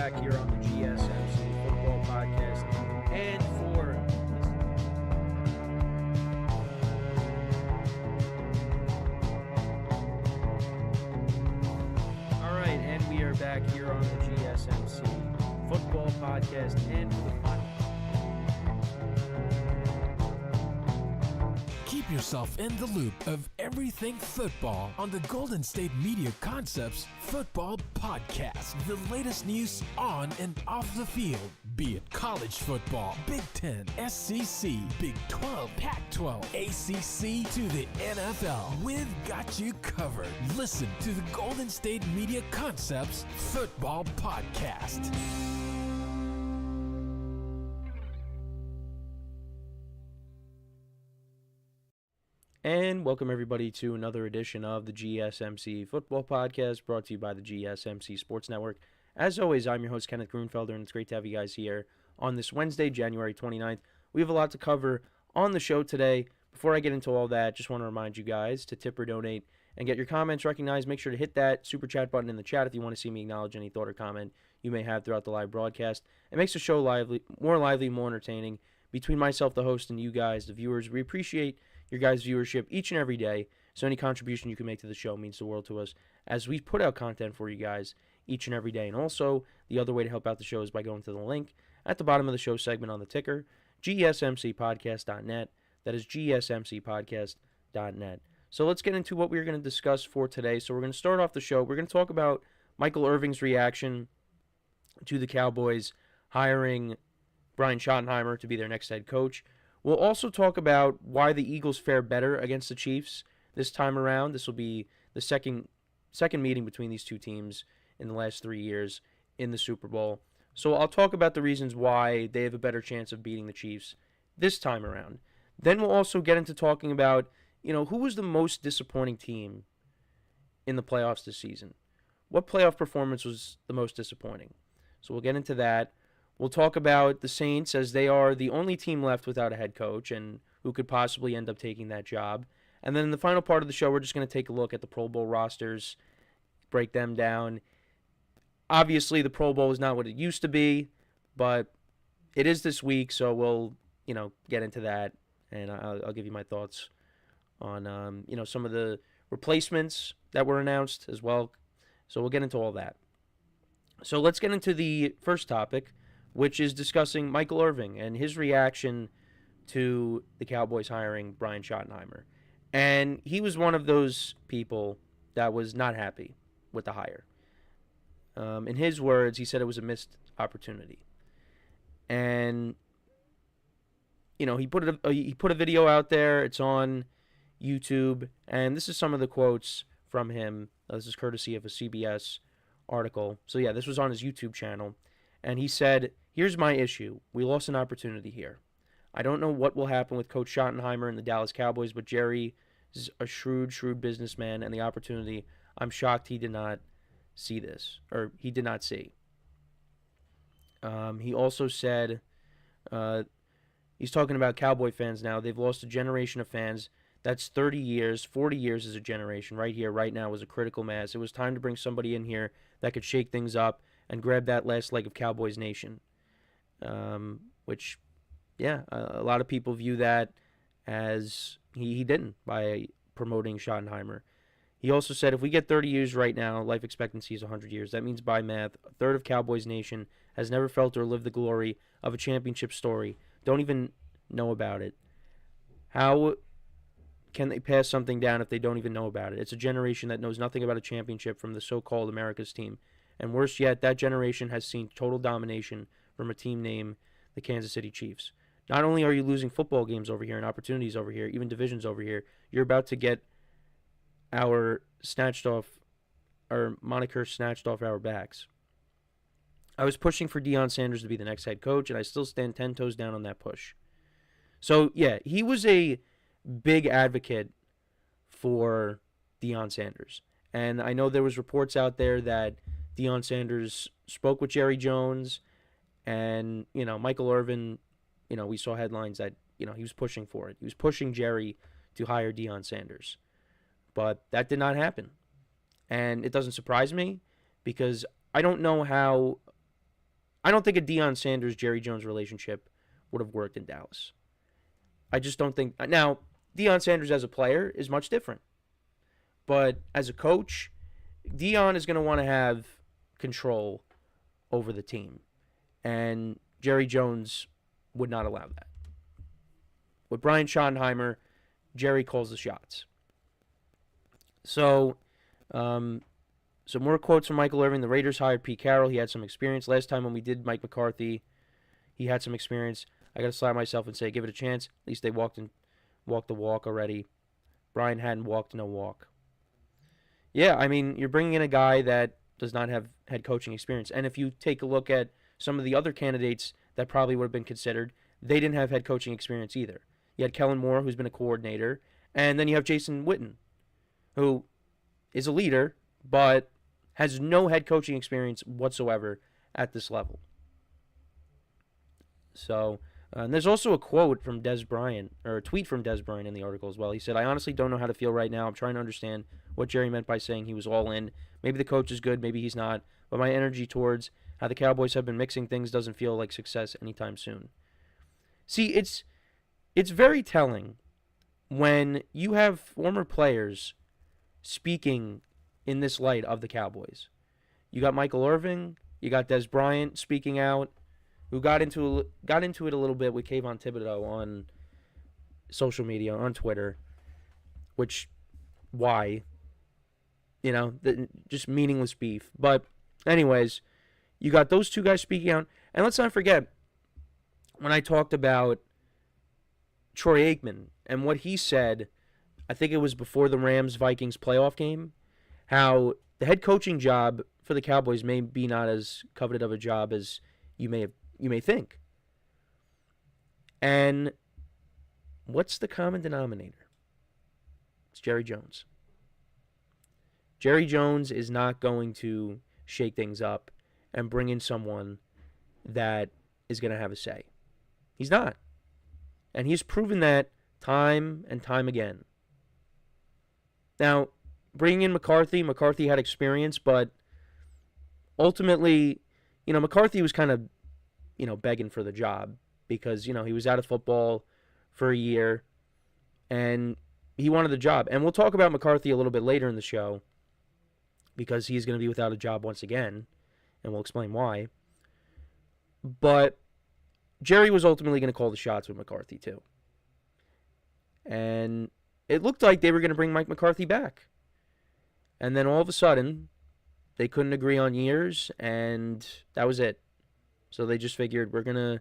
back here on the GSMC Football Podcast. And for all right, and we are back here on the GSMC Football Podcast. And for the final. Keep yourself in the loop of everything football on the Golden State Media Concepts Football Podcast. The latest news on and off the field, be it college football, Big Ten, SEC, Big 12, Pac-12, ACC to the NFL. We've got you covered. Listen to the Golden State Media Concepts Football Podcast. And welcome everybody to another edition of the GSMC Football Podcast, brought to you by the GSMC Sports Network. As always, I'm your host, Kenneth, and it's great to have you guys here on this Wednesday, January 29th. We have a lot to cover on the show today. Before I get into all that, just want to remind you guys to tip or donate and get your comments recognized. Make sure to hit that super chat button in the chat if you want to see me acknowledge any thought or comment you may have throughout the live broadcast. It makes the show more lively, more entertaining. Between myself, the host, and you guys, the viewers, we appreciate your guys' viewership each and every day. So any contribution you can make to the show means the world to us as we put out content for you guys each and every day. And also, the other way to help out the show is by going to the link at the bottom of the show segment on the ticker, gsmcpodcast.net. That is gsmcpodcast.net. So let's get into what we're going to discuss for today. So we're going to start off the show. We're going to talk about Michael Irvin's reaction to the Cowboys hiring Brian Schottenheimer to be their next head coach. We'll also talk about why the Eagles fare better against the Chiefs this time around. This will be the second meeting between these two teams in the last 3 years in the Super Bowl. So I'll talk about the reasons why they have a better chance of beating the Chiefs this time around. Then we'll also get into talking about, who was the most disappointing team in the playoffs this season. What playoff performance was the most disappointing? So we'll get into that. We'll talk about the Saints, as they are the only team left without a head coach and who could possibly end up taking that job. And then in the final part of the show, we're just going to take a look at the Pro Bowl rosters, break them down. Obviously, the Pro Bowl is not what it used to be, but it is this week, so we'll, get into that, and I'll give you my thoughts on, some of the replacements that were announced as well. So we'll get into all that. So let's get into the first topic, which is discussing Michael Irvin and his reaction to the Cowboys hiring Brian Schottenheimer. And he was one of those people that was not happy with the hire. In his words, he said it was a missed opportunity. And, he put a video out there. It's on YouTube. And this is some of the quotes from him. This is courtesy of a CBS article. So, yeah, this was on his YouTube channel. And he said, "Here's my issue. We lost an opportunity here. I don't know what will happen with Coach Schottenheimer and the Dallas Cowboys, but Jerry is a shrewd businessman, and the opportunity, I'm shocked he did not see this, or he did not see." He also said, he's talking about Cowboy fans now. They've lost a generation of fans. That's 30 years. 40 years is a generation. Right here, right now, was a critical mass. It was time to bring somebody in here that could shake things up and grab that last leg of Cowboys Nation. Which, yeah, a lot of people view that as he didn't by promoting Schottenheimer. He also said, if we get 30 years right now, life expectancy is 100 years. That means by math, a third of Cowboys Nation has never felt or lived the glory of a championship story. Don't even know about it. How can they pass something down if they don't even know about it? It's a generation that knows nothing about a championship from the so-called America's team. And worse yet, that generation has seen total domination from a team named the Kansas City Chiefs. Not only are you losing football games over here and opportunities over here, even divisions over here, you're about to get our moniker snatched off our backs. I was pushing for Deion Sanders to be the next head coach, and I still stand 10 toes down on that push. So, yeah, he was a big advocate for Deion Sanders. And I know there was reports out there that Deion Sanders spoke with Jerry Jones, and, Michael Irvin, we saw headlines that, he was pushing for it. He was pushing Jerry to hire Deion Sanders. But that did not happen. And it doesn't surprise me because I don't know how I don't think a Deion Sanders-Jerry Jones relationship would have worked in Dallas. I just don't think. Now, Deion Sanders as a player is much different. But as a coach, Deion is going to want to have control over the team. And Jerry Jones would not allow that. With Brian Schottenheimer, Jerry calls the shots. So, some more quotes from Michael Irvin. The Raiders hired Pete Carroll. He had some experience. Last time when we did Mike McCarthy, he had some experience. I got to slap myself and say, give it a chance. At least they walked the walk already. Brian hadn't walked no walk. Yeah, I mean, you're bringing in a guy that does not have head coaching experience. And if you take a look at some of the other candidates that probably would have been considered, they didn't have head coaching experience either. You had Kellen Moore, who's been a coordinator, and then you have Jason Witten, who is a leader, but has no head coaching experience whatsoever at this level. So, and there's also a quote from Des Bryant, or a tweet from Des Bryant in the article as well. He said, I honestly don't know how to feel right now. I'm trying to understand what Jerry meant by saying he was all in. Maybe the coach is good, maybe he's not. But my energy towards how the Cowboys have been mixing things doesn't feel like success anytime soon. See, it's very telling when you have former players speaking in this light of the Cowboys. You got Michael Irvin, you got Des Bryant speaking out, who got into it a little bit with Kayvon Thibodeau on social media, on Twitter, which, why? You know, just meaningless beef. But anyways, you got those two guys speaking out. And let's not forget, when I talked about Troy Aikman and what he said, I think it was before the Rams-Vikings playoff game, how the head coaching job for the Cowboys may be not as coveted of a job as you may think. And what's the common denominator? It's Jerry Jones. Jerry Jones is not going to shake things up and bring in someone that is going to have a say. He's not. And he's proven that time and time again. Now, bringing in McCarthy had experience, but ultimately, McCarthy was kind of, begging for the job because, he was out of football for a year and he wanted the job. And we'll talk about McCarthy a little bit later in the show because he's going to be without a job once again, and we'll explain why. But Jerry was ultimately going to call the shots with McCarthy too. And it looked like they were going to bring Mike McCarthy back. And then all of a sudden, they couldn't agree on years, and that was it. So they just figured, we're going to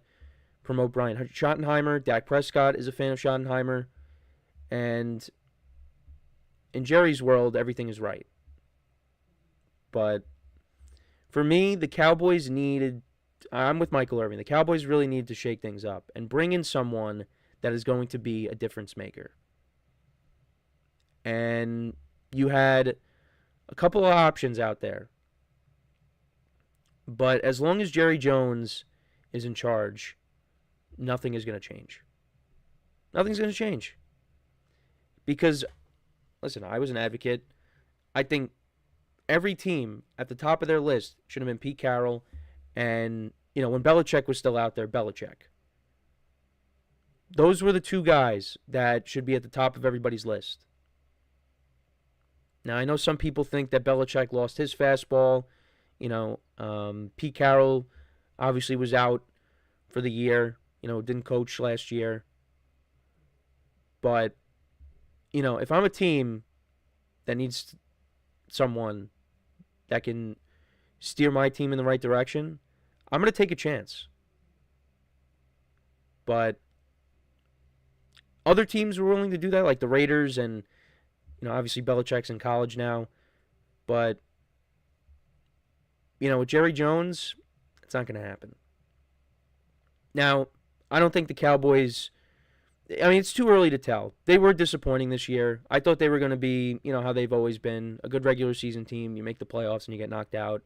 promote Brian Schottenheimer. Dak Prescott is a fan of Schottenheimer. And in Jerry's world, everything is right. But for me, the Cowboys I'm with Michael Irvin. The Cowboys really need to shake things up and bring in someone that is going to be a difference maker. And you had a couple of options out there. But as long as Jerry Jones is in charge, nothing is going to change. Nothing's going to change. Because, listen, I was an advocate. I think every team at the top of their list should have been Pete Carroll and, when Belichick was still out there, Belichick. Those were the two guys that should be at the top of everybody's list. Now, I know some people think that Belichick lost his fastball. Pete Carroll obviously was out for the year. Didn't coach last year. But, if I'm a team that needs someone that can steer my team in the right direction, I'm going to take a chance. But other teams were willing to do that, like the Raiders, and obviously Belichick's in college now. But with Jerry Jones, it's not going to happen. Now, I don't think the Cowboys, it's too early to tell. They were disappointing this year. I thought they were going to be, how they've always been, a good regular season team. You make the playoffs and you get knocked out.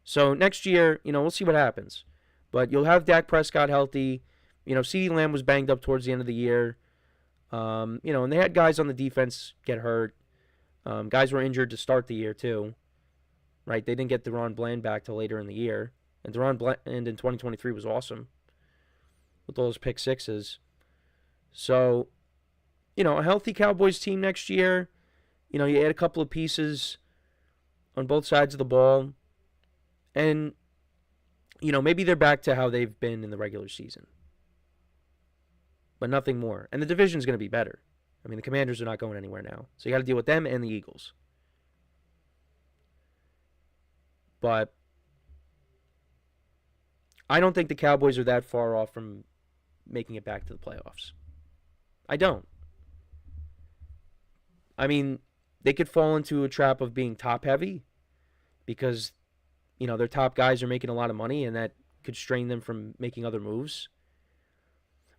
So next year, we'll see what happens. But you'll have Dak Prescott healthy. CeeDee Lamb was banged up towards the end of the year. And they had guys on the defense get hurt. Guys were injured to start the year too. Right? They didn't get Deron Bland back till later in the year. And Deron Bland in 2023 was awesome with all his pick sixes. So, a healthy Cowboys team next year. You add a couple of pieces on both sides of the ball. And, maybe they're back to how they've been in the regular season. But nothing more. And the division's going to be better. I mean, the Commanders are not going anywhere now. So you got to deal with them and the Eagles. But I don't think the Cowboys are that far off from making it back to the playoffs. I don't. I mean, they could fall into a trap of being top-heavy because, their top guys are making a lot of money, and that could strain them from making other moves.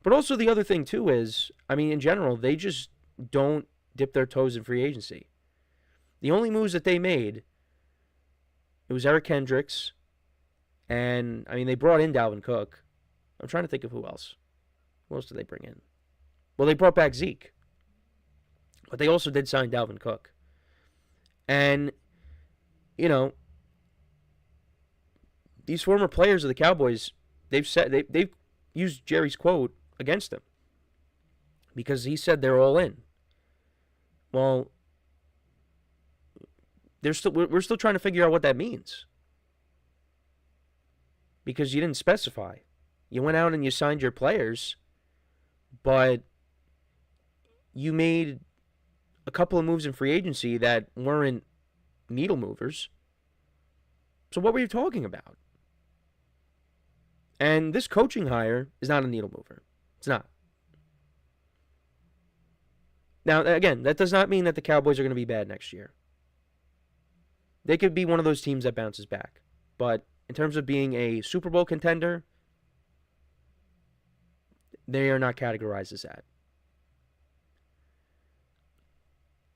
But also the other thing, too, is, in general, they just don't dip their toes in free agency. The only moves that they made, it was Eric Kendricks, and, they brought in Dalvin Cook. I'm trying to think of who else. Who else did they bring in? Well, they brought back Zeke. But they also did sign Dalvin Cook. And, these former players of the Cowboys, they've used Jerry's quote against them. Because he said they're all in. Well, we're still trying to figure out what that means. Because you didn't specify. You went out and you signed your players, but you made a couple of moves in free agency that weren't needle movers. So what were you talking about? And this coaching hire is not a needle mover. It's not. Now, again, that does not mean that the Cowboys are going to be bad next year. They could be one of those teams that bounces back. But in terms of being a Super Bowl contender, they are not categorized as that.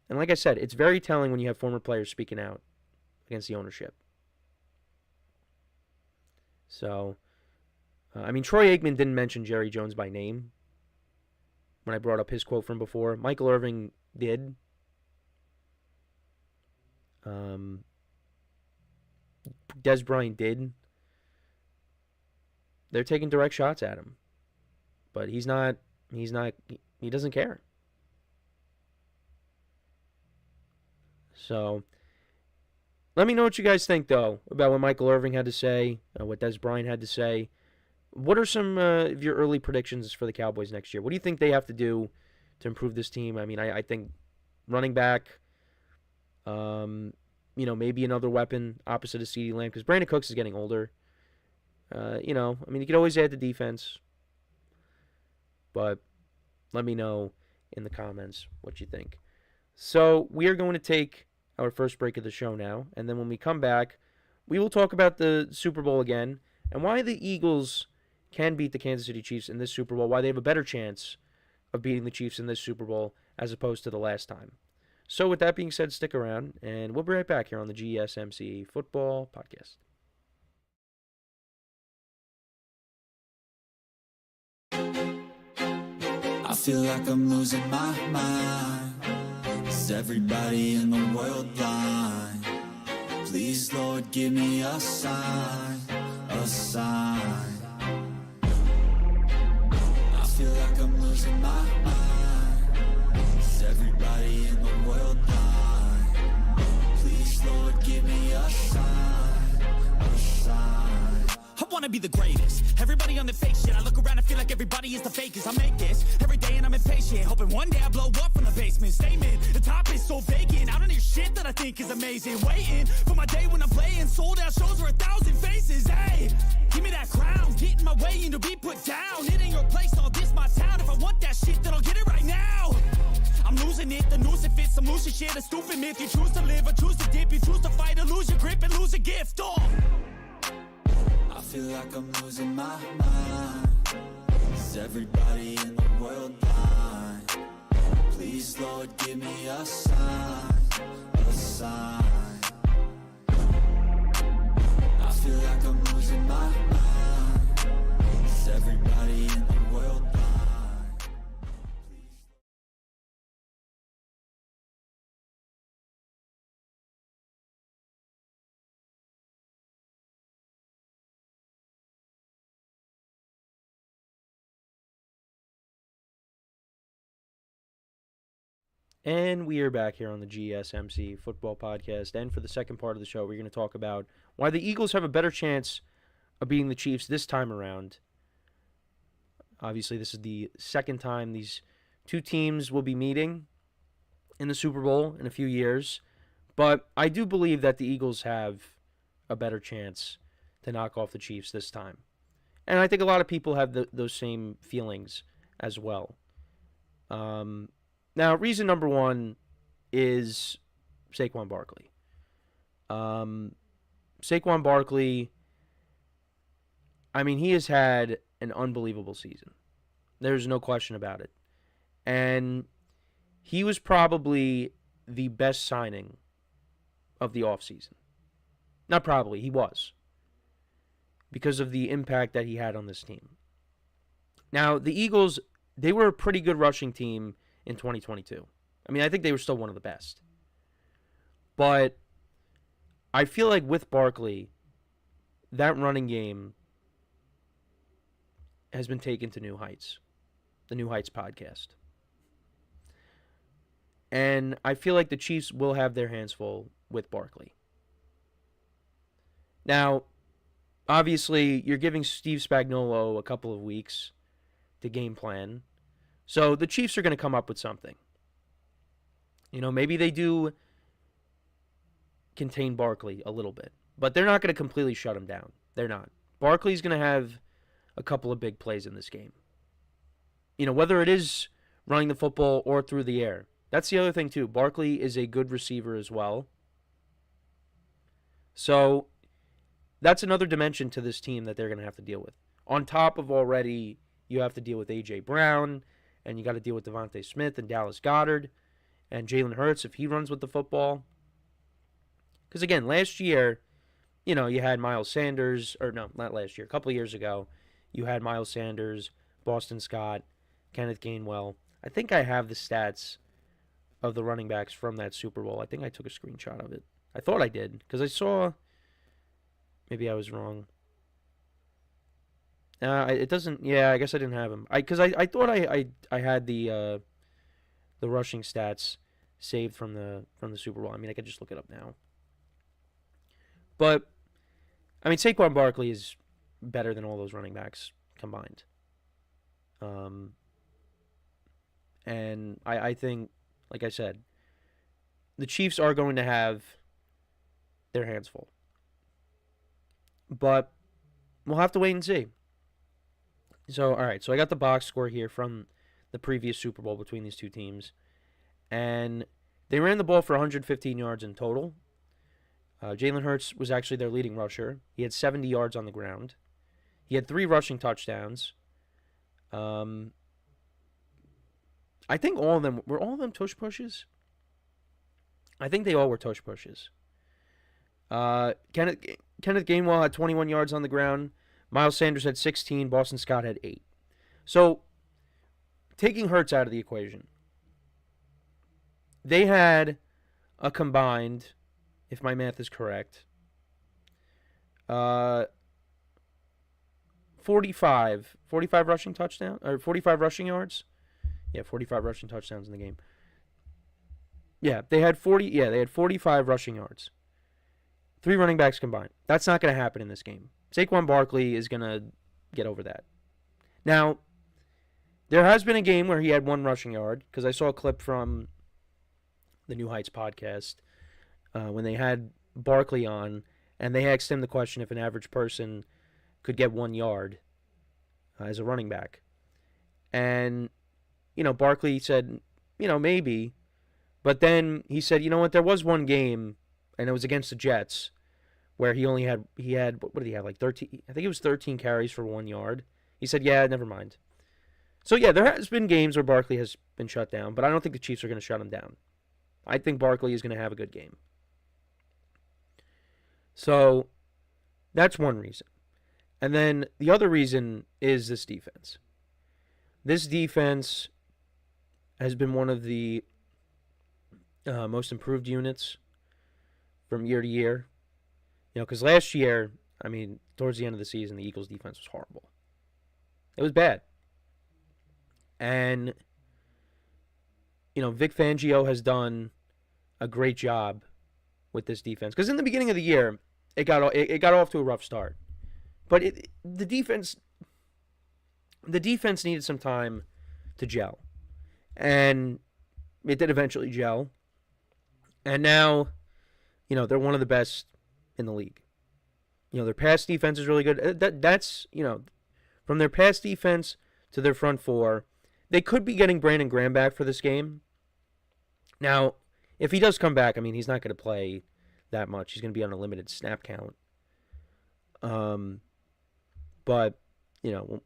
And like I said, it's very telling when you have former players speaking out against the ownership. So, Troy Aikman didn't mention Jerry Jones by name when I brought up his quote from before. Michael Irvin did. Des Bryant did. They're taking direct shots at him. But he doesn't care. So, let me know what you guys think, though, about what Michael Irvin had to say, what Des Bryant had to say. What are some of your early predictions for the Cowboys next year? What do you think they have to do to improve this team? I think running back, maybe another weapon opposite of CeeDee Lamb, because Brandon Cooks is getting older. You could always add the defense. But let me know in the comments what you think. So we are going to take our first break of the show now, and then when we come back, we will talk about the Super Bowl again and why the Eagles can beat the Kansas City Chiefs in this Super Bowl, why they have a better chance of beating the Chiefs in this Super Bowl as opposed to the last time. So with that being said, stick around, and we'll be right back here on the GSMC Football Podcast. I feel like I'm losing my mind. Is everybody in the world blind? Please, Lord, give me a sign, a sign. I feel like I'm losing my mind. Is everybody in the world blind? Please, Lord, give me a sign, a sign. I wanna be the greatest. Everybody on the fake shit. I look around and feel like everybody is the fakest. I make this every day and I'm impatient, hoping one day I blow up from the basement. Statement, the top is so vacant. I don't hear shit that I think is amazing. Waiting for my day when I'm playing sold out shows for 1,000 faces. Hey, give me that crown, get in my way and to be put down. It ain't your place, all this my town. If I want that shit, then I'll get it right now. I'm losing it, the noose it fits. I'm losing shit, a stupid myth. You choose to live or choose to dip. You choose to fight or lose your grip and lose a gift. I feel like I'm losing my mind. Is everybody in the world blind? Please, Lord, give me a sign, a sign. I feel like I'm losing my mind. Is everybody in the world blind? And we are back here on the GSMC Football Podcast. And for the second part of the show, we're going to talk about why the Eagles have a better chance of beating the Chiefs this time around. Obviously, this is the second time these two teams will be meeting in the Super Bowl in a few years. But I do believe that the Eagles have a better chance to knock off the Chiefs this time. And I think a lot of people have those same feelings as well. Now, reason number one is Saquon Barkley. Saquon Barkley, I mean, he has had an unbelievable season. There's no question about it. And he was probably the best signing of the offseason. Not probably, he was. Because of the impact that he had on this team. Now, the Eagles, they were a pretty good rushing team in 2022. I mean, I think they were still one of the best. But I feel like with Barkley, that running game has been taken to new heights. The New Heights podcast. And I feel like the Chiefs will have their hands full with Barkley. Now, obviously, you're giving Steve Spagnuolo a couple of weeks to game plan. So the Chiefs are going to come up with something. You know, maybe they do contain Barkley a little bit. But they're not going to completely shut him down. They're not. Barkley's going to have a couple of big plays in this game. You know, whether it is running the football or through the air. That's the other thing, too. Barkley is a good receiver as well. So that's another dimension to this team that they're going to have to deal with. On top of already, you have to deal with A.J. Brown, and you got to deal with Devontae Smith and Dallas Goedert, and Jalen Hurts if he runs with the football. Because, again, last year, you know, you had Miles Sanders, or no, not last year, a couple of years ago, you had Miles Sanders, Boston Scott, Kenneth Gainwell. I think I have the stats of the running backs from that Super Bowl. I think I took a screenshot of it. I thought I did, because I saw... Maybe I was wrong. It doesn't... Yeah, I guess I didn't have him. Because I thought I had the rushing stats saved from the Super Bowl. I mean, I could just look it up now. But, I mean, Saquon Barkley is better than all those running backs combined. And I think, like I said, the Chiefs are going to have their hands full. But we'll have to wait and see. So, all right. So I got the box score here from the previous Super Bowl between these two teams. And they ran the ball for 115 yards in total. Jalen Hurts was actually their leading rusher. He had 70 yards on the ground. He had 3 rushing touchdowns. I think all of them, were all of them tush pushes? I think they all were tush pushes. Kenneth Gainwell had 21 yards on the ground. Miles Sanders had 16. Boston Scott had 8. So, taking Hurts out of the equation, they had a combined, if my math is correct, 45 rushing touchdowns, or 45 rushing yards. Yeah, 45 rushing touchdowns in the game. Yeah, they had 45 rushing yards. 3 running backs combined. That's not going to happen in this game. Saquon Barkley is going to get over that. Now, there has been a game where he had 1 rushing yard, because I saw a clip from the New Heights podcast when they had Barkley on, and they asked him the question if an average person could get 1 yard as a running back. And, you know, Barkley said, you know, maybe. But then he said, you know what, there was one game, and it was against the Jets, where he had, what did he have, like 13, I think it was 13 carries for 1 yard. He said, yeah, never mind. So, yeah, there has been games where Barkley has been shut down, but I don't think the Chiefs are going to shut him down. I think Barkley is going to have a good game. So, that's one reason. And then the other reason is this defense. This defense has been one of the most improved units from year to year. You know, because last year, I mean, towards the end of the season, the Eagles' defense was horrible. It was bad. And Vic Fangio has done a great job with this defense. Because in the beginning of the year, it got off to a rough start. But the defense needed some time to gel. And it did eventually gel. And now, they're one of the best in the league. Their pass defense is really good. That's from their pass defense to their front four. They could be getting Brandon Graham back for this game. Now, if he does come back, he's not going to play that much. He's going to be on a limited snap count. But, they're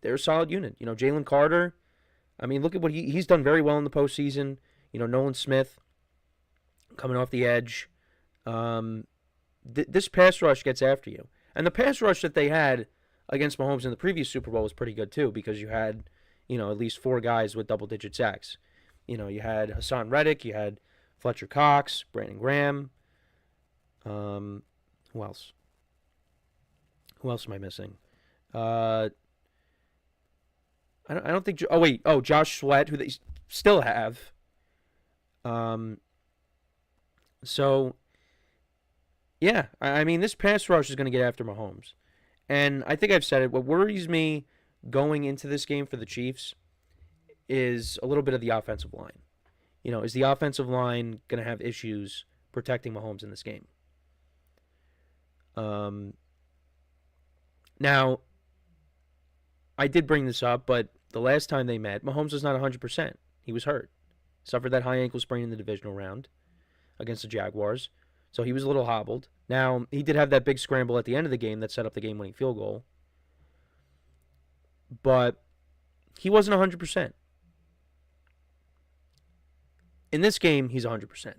a solid unit. Jalen Carter, look at what he's done very well in the postseason. Nolan Smith coming off the edge. This pass rush gets after you. And the pass rush that they had against Mahomes in the previous Super Bowl was pretty good too, because you had, at least 4 guys with double-digit sacks. You had Hassan Reddick, you had Fletcher Cox, Brandon Graham. Who else? Who else am I missing? I don't think. Josh Sweat, who they still have. So, yeah, this pass rush is going to get after Mahomes. And I think I've said it. What worries me going into this game for the Chiefs is a little bit of the offensive line. Is the offensive line going to have issues protecting Mahomes in this game? Now, I did bring this up, but the last time they met, Mahomes was not 100%. He was hurt. Suffered that high ankle sprain in the divisional round against the Jaguars. So he was a little hobbled. Now, he did have that big scramble at the end of the game that set up the game-winning field goal. But he wasn't 100%. In this game, he's 100%.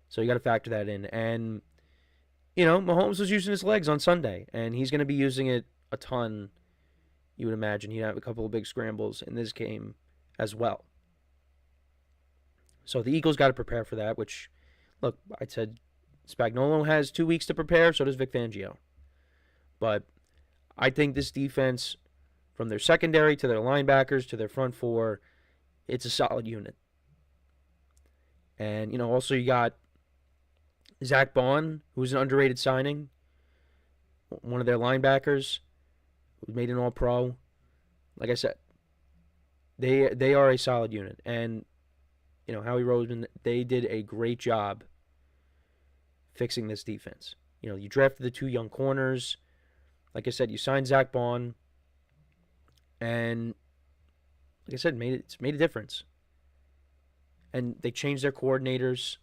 So you got to factor that in. And, Mahomes was using his legs on Sunday, and he's going to be using it a ton, you would imagine. He'd have a couple of big scrambles in this game as well. So the Eagles got to prepare for that, which, look, I said Spagnuolo has 2 weeks to prepare, so does Vic Fangio. But I think this defense, from their secondary to their linebackers to their front four, it's a solid unit. And, also you got Zach Bond, who's an underrated signing, one of their linebackers, who made an All-Pro. Like I said, they are a solid unit. And, Howie Roseman, they did a great job fixing this defense. You drafted the 2 young corners. Like I said, you signed Zach Bond. And, like I said, it's made a difference. And they changed their coordinators.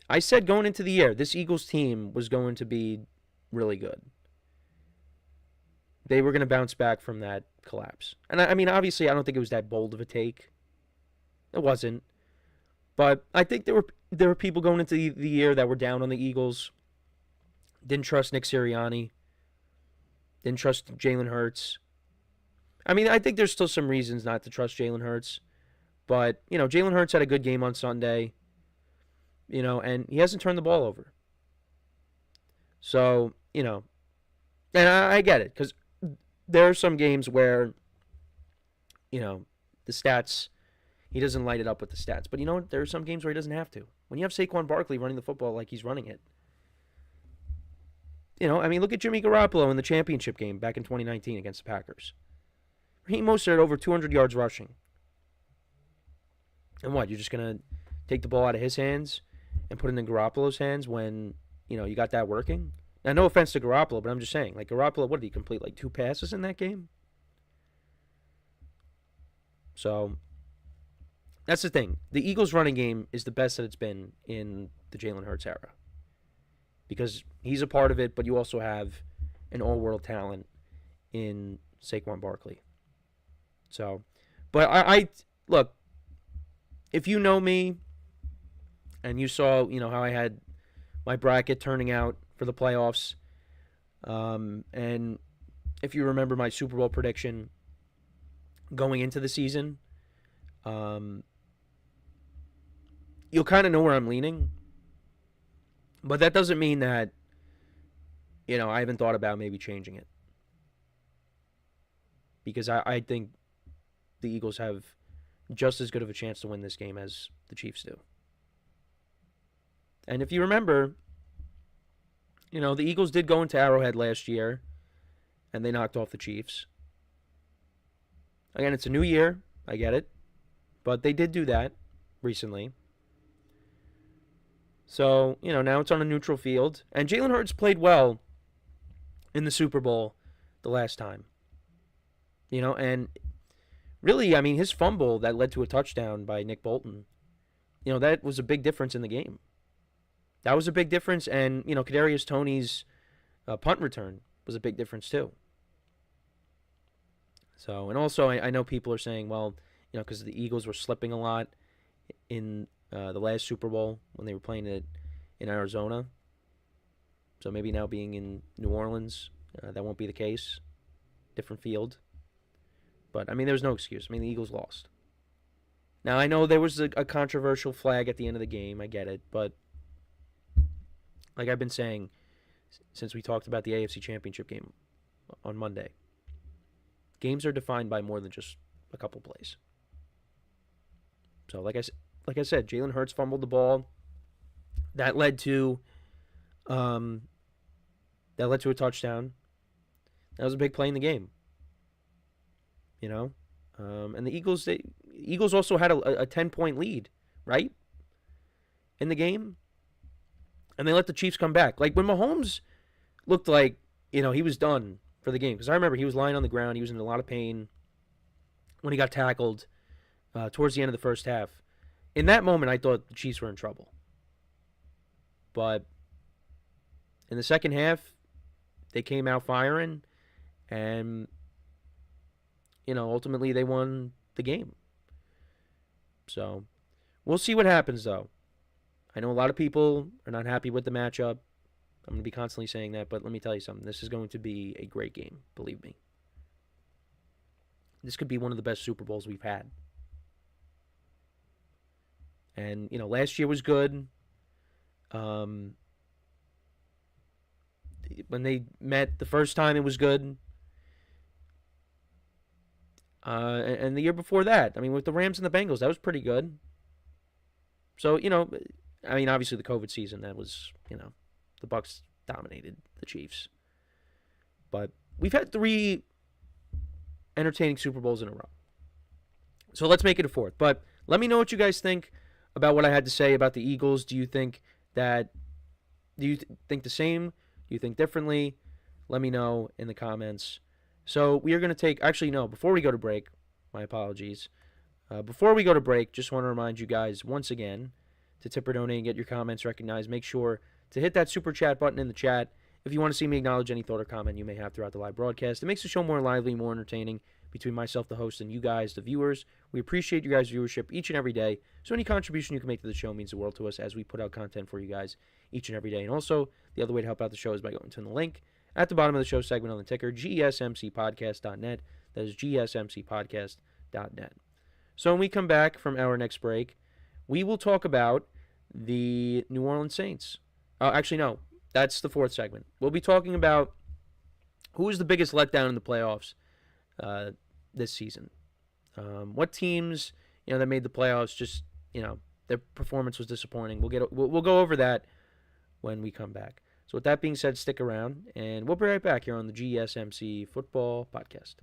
I said going into the year, this Eagles team was going to be really good. They were going to bounce back from that collapse. And obviously, I don't think it was that bold of a take. It wasn't. But I think there were people going into the year that were down on the Eagles. Didn't trust Nick Sirianni. Didn't trust Jalen Hurts. I think there's still some reasons not to trust Jalen Hurts. But, Jalen Hurts had a good game on Sunday. And he hasn't turned the ball over. So, and I get it. Because there are some games where, the stats, he doesn't light it up with the stats. But, there are some games where he doesn't have to. When you have Saquon Barkley running the football like he's running it. Look at Jimmy Garoppolo in the championship game back in 2019 against the Packers. Raheem Mostert had over 200 yards rushing. And what, you're just going to take the ball out of his hands and put it in Garoppolo's hands when, you got that working? Now, no offense to Garoppolo, but I'm just saying, Garoppolo, what did he complete, 2 passes in that game? So, that's the thing. The Eagles' running game is the best that it's been in the Jalen Hurts era. Because he's a part of it, but you also have an all-world talent in Saquon Barkley. So, but I look, if you know me and you saw, how I had my bracket turning out for the playoffs, and if you remember my Super Bowl prediction going into the season, you'll kind of know where I'm leaning. But that doesn't mean that, I haven't thought about maybe changing it. Because I think the Eagles have just as good of a chance to win this game as the Chiefs do. And if you remember, the Eagles did go into Arrowhead last year, and they knocked off the Chiefs. Again, it's a new year. I get it. But they did do that recently. So, now it's on a neutral field. And Jalen Hurts played well in the Super Bowl the last time. And really, his fumble that led to a touchdown by Nick Bolton, that was a big difference in the game. That was a big difference. And, Kadarius Toney's punt return was a big difference too. So, and also I know people are saying, well, because the Eagles were slipping a lot in the last Super Bowl when they were playing it in Arizona. So maybe now being in New Orleans, that won't be the case. Different field. But, there's no excuse. The Eagles lost. Now, I know there was a controversial flag at the end of the game. I get it. But, like I've been saying since we talked about the AFC Championship game on Monday, games are defined by more than just a couple plays. So, like I said, Jalen Hurts fumbled the ball. That led to a touchdown. That was a big play in the game. And the Eagles also had a 10-point lead, right? In the game. And they let the Chiefs come back. Like, when Mahomes looked like, he was done for the game. Because I remember he was lying on the ground. He was in a lot of pain when he got tackled towards the end of the first half. In that moment, I thought the Chiefs were in trouble. But in the second half, they came out firing. And, ultimately they won the game. So, we'll see what happens, though. I know a lot of people are not happy with the matchup. I'm going to be constantly saying that, but let me tell you something. This is going to be a great game, believe me. This could be one of the best Super Bowls we've had. And, last year was good. When they met the first time, it was good. And the year before that, with the Rams and the Bengals, that was pretty good. So, obviously the COVID season, that was, the Bucs dominated the Chiefs. But we've had 3 entertaining Super Bowls in a row. So let's make it a 4th. But let me know what you guys think about what I had to say about the Eagles. Do you think the same? Do you think differently? Let me know in the comments. So we are going to take, before we go to break, my apologies. Before we go to break, just want to remind you guys once again to tip or donate and get your comments recognized. Make sure to hit that super chat button in the chat if you want to see me acknowledge any thought or comment you may have throughout the live broadcast. It makes the show more lively, more entertaining between myself, the host, and you guys, the viewers. We appreciate you guys' viewership each and every day. So any contribution you can make to the show means the world to us as we put out content for you guys each and every day. And also, the other way to help out the show is by going to the link at the bottom of the show segment on the ticker, GSMCpodcast.net. That is GSMCpodcast.net. So when we come back from our next break, we will talk about the New Orleans Saints. No, that's the 4th segment. We'll be talking about who is the biggest letdown in the playoffs this season. What teams, that made the playoffs just, their performance was disappointing. We'll go over that when we come back. So with that being said, stick around, and we'll be right back here on the GSMC Football Podcast.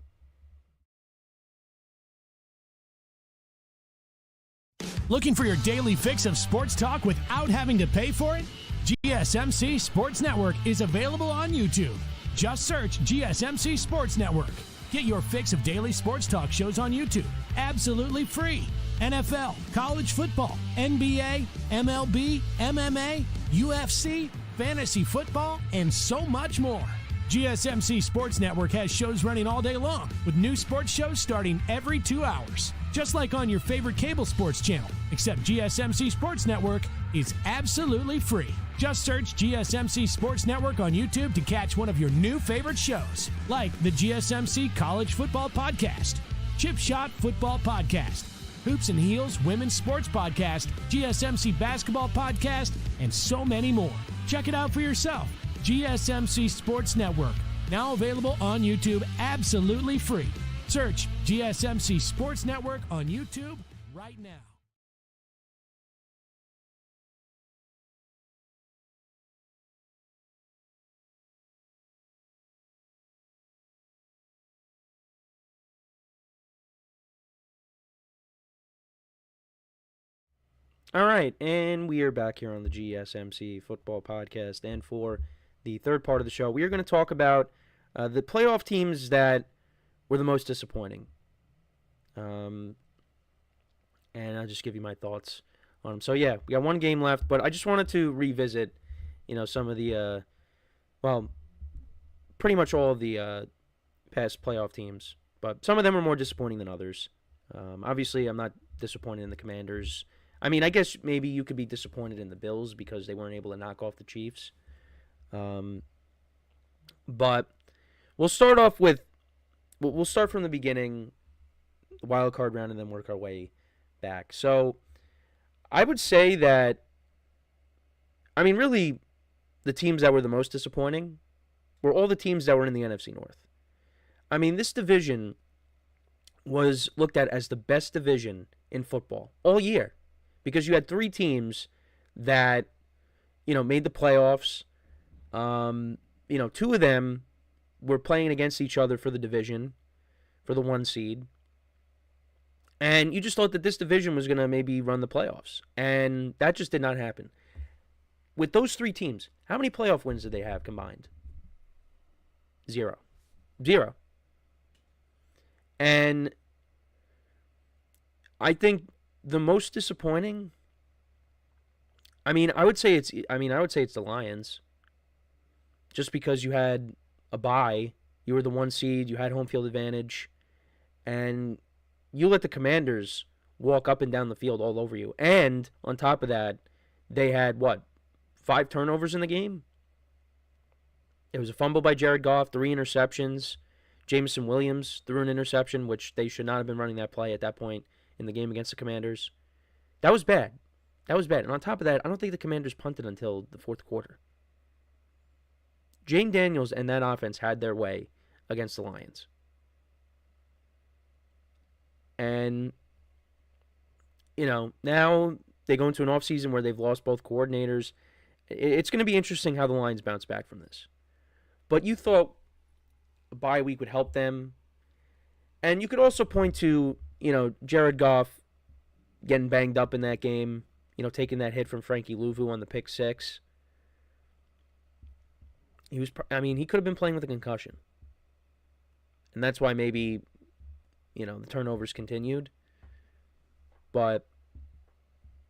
Looking for your daily fix of sports talk without having to pay for it? GSMC Sports Network is available on YouTube. Just search GSMC Sports Network. Get your fix of daily sports talk shows on YouTube, absolutely free. NFL, college football, NBA, MLB, MMA, UFC, fantasy football, and so much more. GSMC Sports Network has shows running all day long, with new sports shows starting every 2 hours. Just like on your favorite cable sports channel, except GSMC Sports Network is absolutely free. Just search GSMC Sports Network on YouTube to catch one of your new favorite shows, like the GSMC College Football Podcast, Chip Shot Football Podcast, Hoops and Heels Women's Sports Podcast, GSMC Basketball Podcast, and so many more. Check it out for yourself. GSMC Sports Network, now available on YouTube absolutely free. Search GSMC Sports Network on YouTube right now. All right, and we are back here on the GSMC Football Podcast, and for the third part of the show, we are going to talk about the playoff teams that were the most disappointing. And I'll just give you my thoughts on them. So, yeah, we got one game left, but I just wanted to revisit, some of the, pretty much all of the past playoff teams, but some of them are more disappointing than others. Obviously, I'm not disappointed in the Commanders. I mean, I guess maybe you could be disappointed in the Bills because they weren't able to knock off the Chiefs. But we'll start off with, we'll start from the beginning, the wild card round, and then work our way back. So I would say that, really, the teams that were the most disappointing were all the teams that were in the NFC North. This division was looked at as the best division in football all year. Because you had three teams that, made the playoffs. Two of them were playing against each other for the division, for the 1 seed. And you just thought that this division was going to maybe run the playoffs. And that just did not happen. With those three teams, how many playoff wins did they have combined? Zero. And I think the most disappointing, I would say it's the Lions. Just because you had a bye, you were the 1 seed, you had home field advantage, and you let the Commanders walk up and down the field all over you. And on top of that, they had 5 turnovers in the game? It was a fumble by Jared Goff, 3 interceptions. Jameson Williams threw an interception, which they should not have been running that play at that point in the game against the Commanders. That was bad. And on top of that, I don't think the Commanders punted until the fourth quarter. Jane Daniels and that offense had their way against the Lions. And, now they go into an offseason where they've lost both coordinators. It's going to be interesting how the Lions bounce back from this. But you thought a bye week would help them. And you could also point to, Jared Goff getting banged up in that game, taking that hit from Frankie Louvu on the pick 6. He could have been playing with a concussion. And that's why maybe, the turnovers continued. But,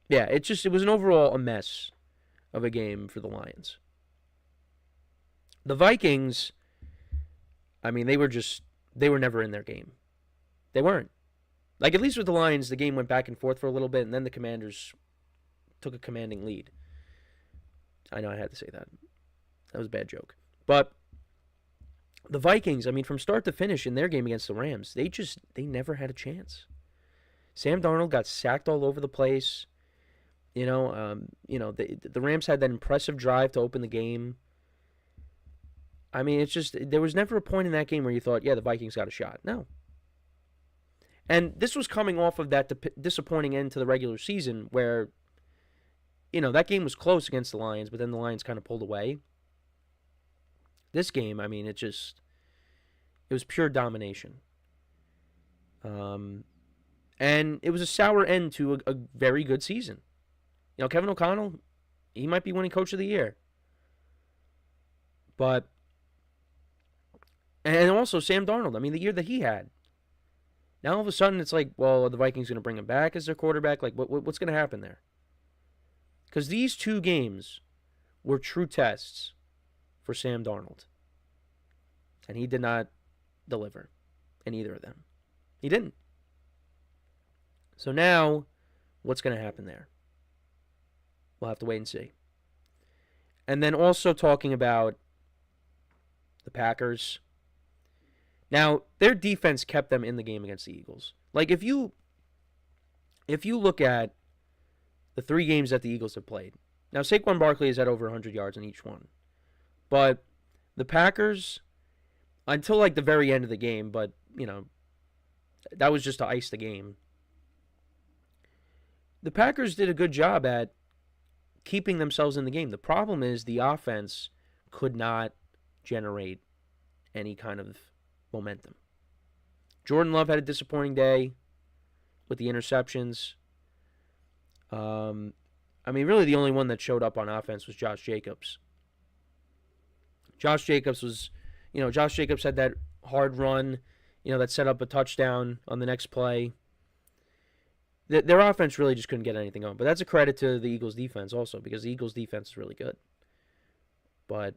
yeah, it was an overall a mess of a game for the Lions. The Vikings, they were never in their game. They weren't. At least with the Lions, the game went back and forth for a little bit, and then the Commanders took a commanding lead. I know I had to say that. That was a bad joke. But the Vikings, from start to finish in their game against the Rams, they never had a chance. Sam Darnold got sacked all over the place. The Rams had that impressive drive to open the game. There was never a point in that game where you thought, yeah, the Vikings got a shot. No. And this was coming off of that disappointing end to the regular season where, that game was close against the Lions, but then the Lions kind of pulled away. This game, it was pure domination. And it was a sour end to a very good season. Kevin O'Connell, he might be winning Coach of the Year. But, and also Sam Darnold, the year that he had. Now all of a sudden it's like, well, are the Vikings going to bring him back as their quarterback? What's going to happen there? Because these 2 games were true tests for Sam Darnold. And he did not deliver in either of them. He didn't. So now, what's going to happen there? We'll have to wait and see. And then also talking about the Packers. Now, their defense kept them in the game against the Eagles. If you look at the 3 games that the Eagles have played. Now, Saquon Barkley is at over 100 yards in each one. But the Packers, until the very end of the game, but, that was just to ice the game. The Packers did a good job at keeping themselves in the game. The problem is the offense could not generate any kind of momentum. Jordan Love had a disappointing day with the interceptions. Really the only one that showed up on offense was Josh Jacobs. Josh Jacobs had that hard run, that set up a touchdown on the next play. Their offense really just couldn't get anything going. But that's a credit to the Eagles' defense also, because the Eagles' defense is really good. But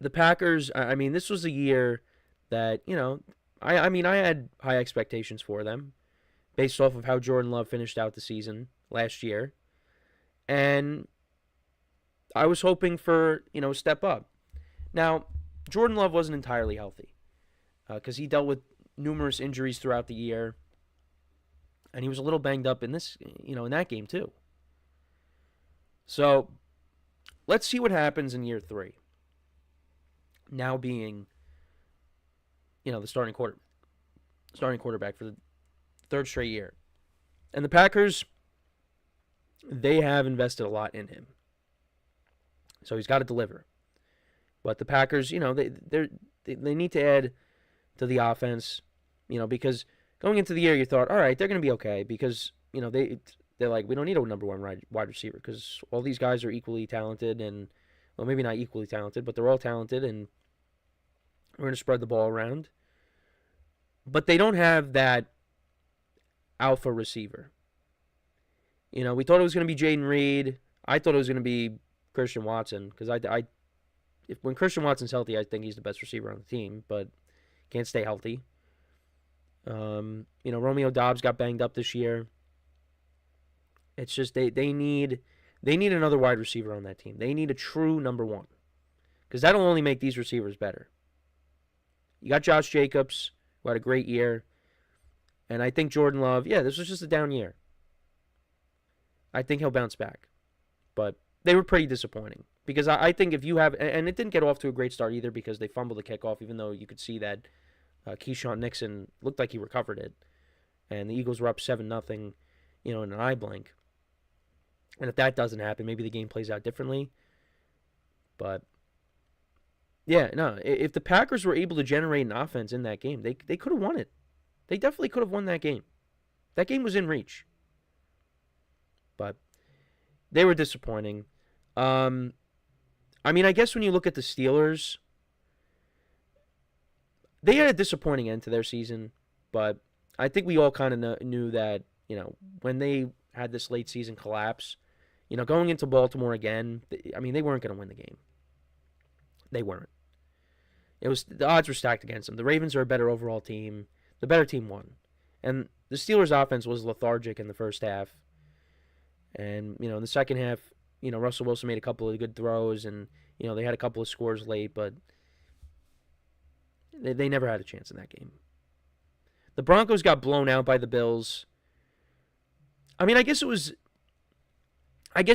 the Packers, this was a year that, I had high expectations for them based off of how Jordan Love finished out the season last year. And I was hoping for, a step up. Now, Jordan Love wasn't entirely healthy because he dealt with numerous injuries throughout the year. And he was a little banged up in this, in that game too. So, let's see what happens in year 3. Now being, the starting quarterback for the 3rd straight year. And the Packers, they have invested a lot in him. So he's got to deliver. But the Packers, they need to add to the offense, because going into the year you thought, all right, they're going to be okay because, they're like, we don't need a number 1 wide receiver because all these guys are equally talented and, well, maybe not equally talented, but they're all talented and we're going to spread the ball around. But they don't have that alpha receiver. We thought it was going to be Jaden Reed. I thought it was going to be Christian Watson because when Christian Watson's healthy, I think he's the best receiver on the team, but can't stay healthy. Romeo Doubs got banged up this year. It's just they need another wide receiver on that team. They need a true number 1 because that'll only make these receivers better. You got Josh Jacobs, who had a great year, and I think Jordan Love, this was just a down year. I think he'll bounce back, but they were pretty disappointing because I think if you have, and it didn't get off to a great start either because they fumbled the kickoff, even though you could see that Keyshawn Nixon looked like he recovered it, and the Eagles were up 7-0, in an eye blink. And if that doesn't happen, maybe the game plays out differently. But if the Packers were able to generate an offense in that game, they could have won it. They definitely could have won that game. That game was in reach. But they were disappointing. I guess when you look at the Steelers, they had a disappointing end to their season, but I think we all kind of knew that, when they had this late season collapse, going into Baltimore again, they weren't going to win the game. They weren't. The odds were stacked against them. The Ravens are a better overall team. The better team won. And the Steelers' offense was lethargic in the first half. And, in the second half, Russell Wilson made a couple of good throws and, they had a couple of scores late, but they never had a chance in that game. The Broncos got blown out by the Bills. I guess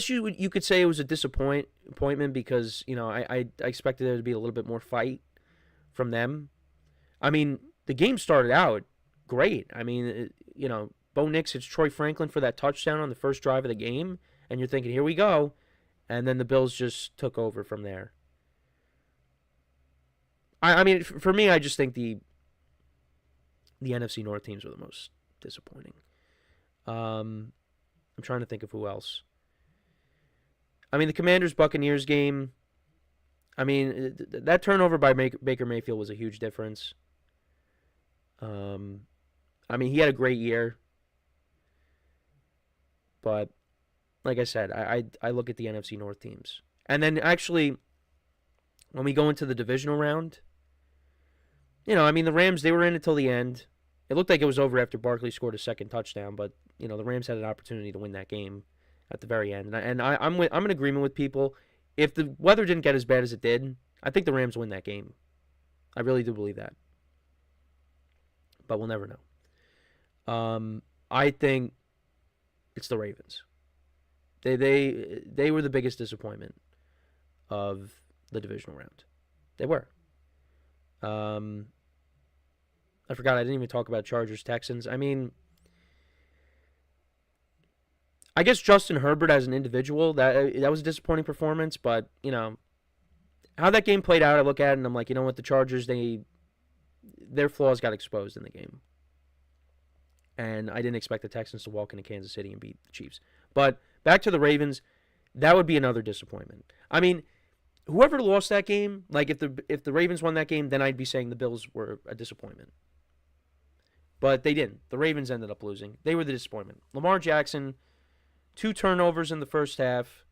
you could say it was a disappointment because, I expected there to be a little bit more fight from them. The game started out great. Bo Nix hits Troy Franklin for that touchdown on the first drive of the game, and you're thinking, here we go. And then the Bills just took over from there. For me, I just think the NFC North teams were the most disappointing. I'm trying to think of who else. The Commanders-Buccaneers game, that turnover by Baker Mayfield was a huge difference. He had a great year. But, like I said, I look at the NFC North teams. And then, actually, when we go into the divisional round, the Rams, they were in until the end. It looked like it was over after Barkley scored a second touchdown, but, the Rams had an opportunity to win that game at the very end. And I'm in agreement with people. If the weather didn't get as bad as it did, I think the Rams win that game. I really do believe that. But we'll never know. I think it's the Ravens. They were the biggest disappointment of the divisional round. They were. I forgot I didn't even talk about Chargers-Texans. I mean, I guess Justin Herbert as an individual, that was a disappointing performance, but, how that game played out, I look at it and I'm like, you know what, the Chargers, their flaws got exposed in the game. And I didn't expect the Texans to walk into Kansas City and beat the Chiefs. But back to the Ravens, that would be another disappointment. I mean, whoever lost that game, like if the Ravens won that game, then I'd be saying the Bills were a disappointment. But they didn't. The Ravens ended up losing. They were the disappointment. Lamar Jackson, 2 turnovers in the first half.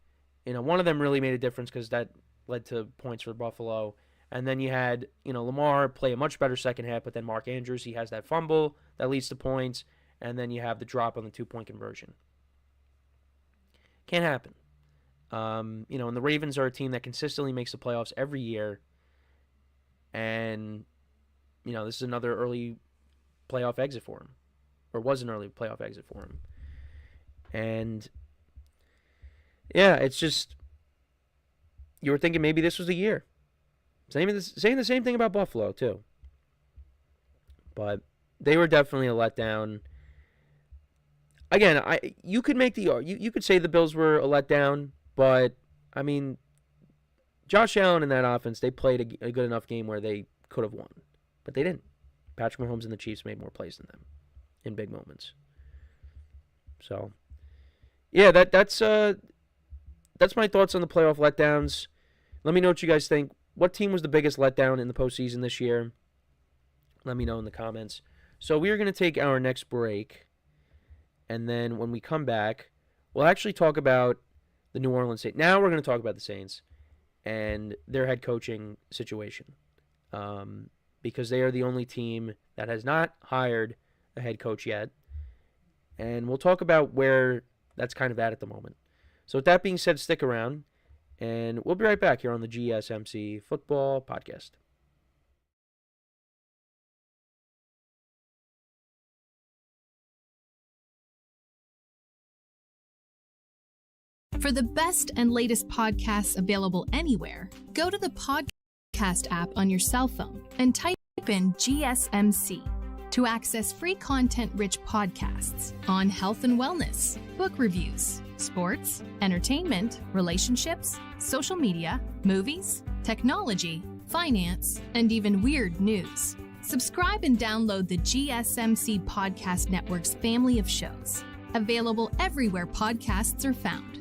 One of them really made a difference because that led to points for Buffalo. And then you had, Lamar play a much better second half, but then Mark Andrews, he has that fumble that leads to points, and then you have the drop on the 2-point conversion. Can't happen. And the Ravens are a team that consistently makes the playoffs every year. And, this is another early playoff exit for him. Or was an early playoff exit for him. And, yeah, it's just, you were thinking maybe this was a year. Saying the same thing about Buffalo, too. But they were definitely a letdown. Again, you could make you could say the Bills were a letdown, but, I mean, Josh Allen and that offense, they played a good enough game where they could have won. But they didn't. Patrick Mahomes and the Chiefs made more plays than them in big moments. So, yeah, that's my thoughts on the playoff letdowns. Let me know what you guys think. What team was the biggest letdown in the postseason this year? Let me know in the comments. So we are going to take our next break, and then when we come back, we'll actually talk about the New Orleans Saints. Now we're going to talk about the Saints and their head coaching situation, because they are the only team that has not hired a head coach yet, and we'll talk about where that's kind of at the moment. So with that being said, stick around. And we'll be right back here on the GSMC Football Podcast. For the best and latest podcasts available anywhere, go to the podcast app on your cell phone and type in GSMC to access free content-rich podcasts on health and wellness, book reviews, sports, entertainment, relationships, social media, movies, technology, finance, and even weird news. Subscribe and download the GSMC Podcast Network's family of shows, available everywhere podcasts are found.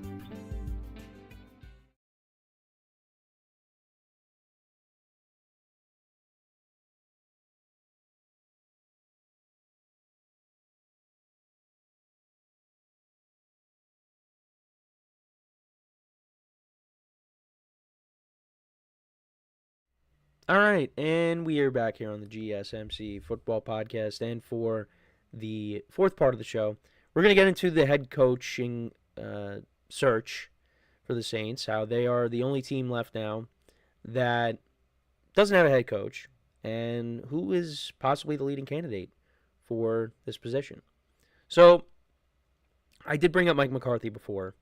All right, and we are back here on the GSMC Football Podcast, and for the fourth part of the show, we're going to get into the head coaching search for the Saints, how they are the only team left now that doesn't have a head coach, and who is possibly the leading candidate for this position. So, I did bring up Mike McCarthy before,